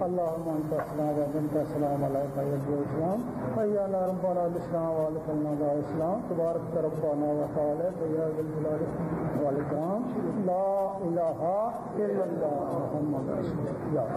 اللہم انت السلام و منک السلام علیک یا اسلام حیانا ربنا الاسلام والکلنا الاسلام تبارک ربنا و تعالی یا ذل جلال والاکرام لا الہ الا اللہ محمد رسول اللہ.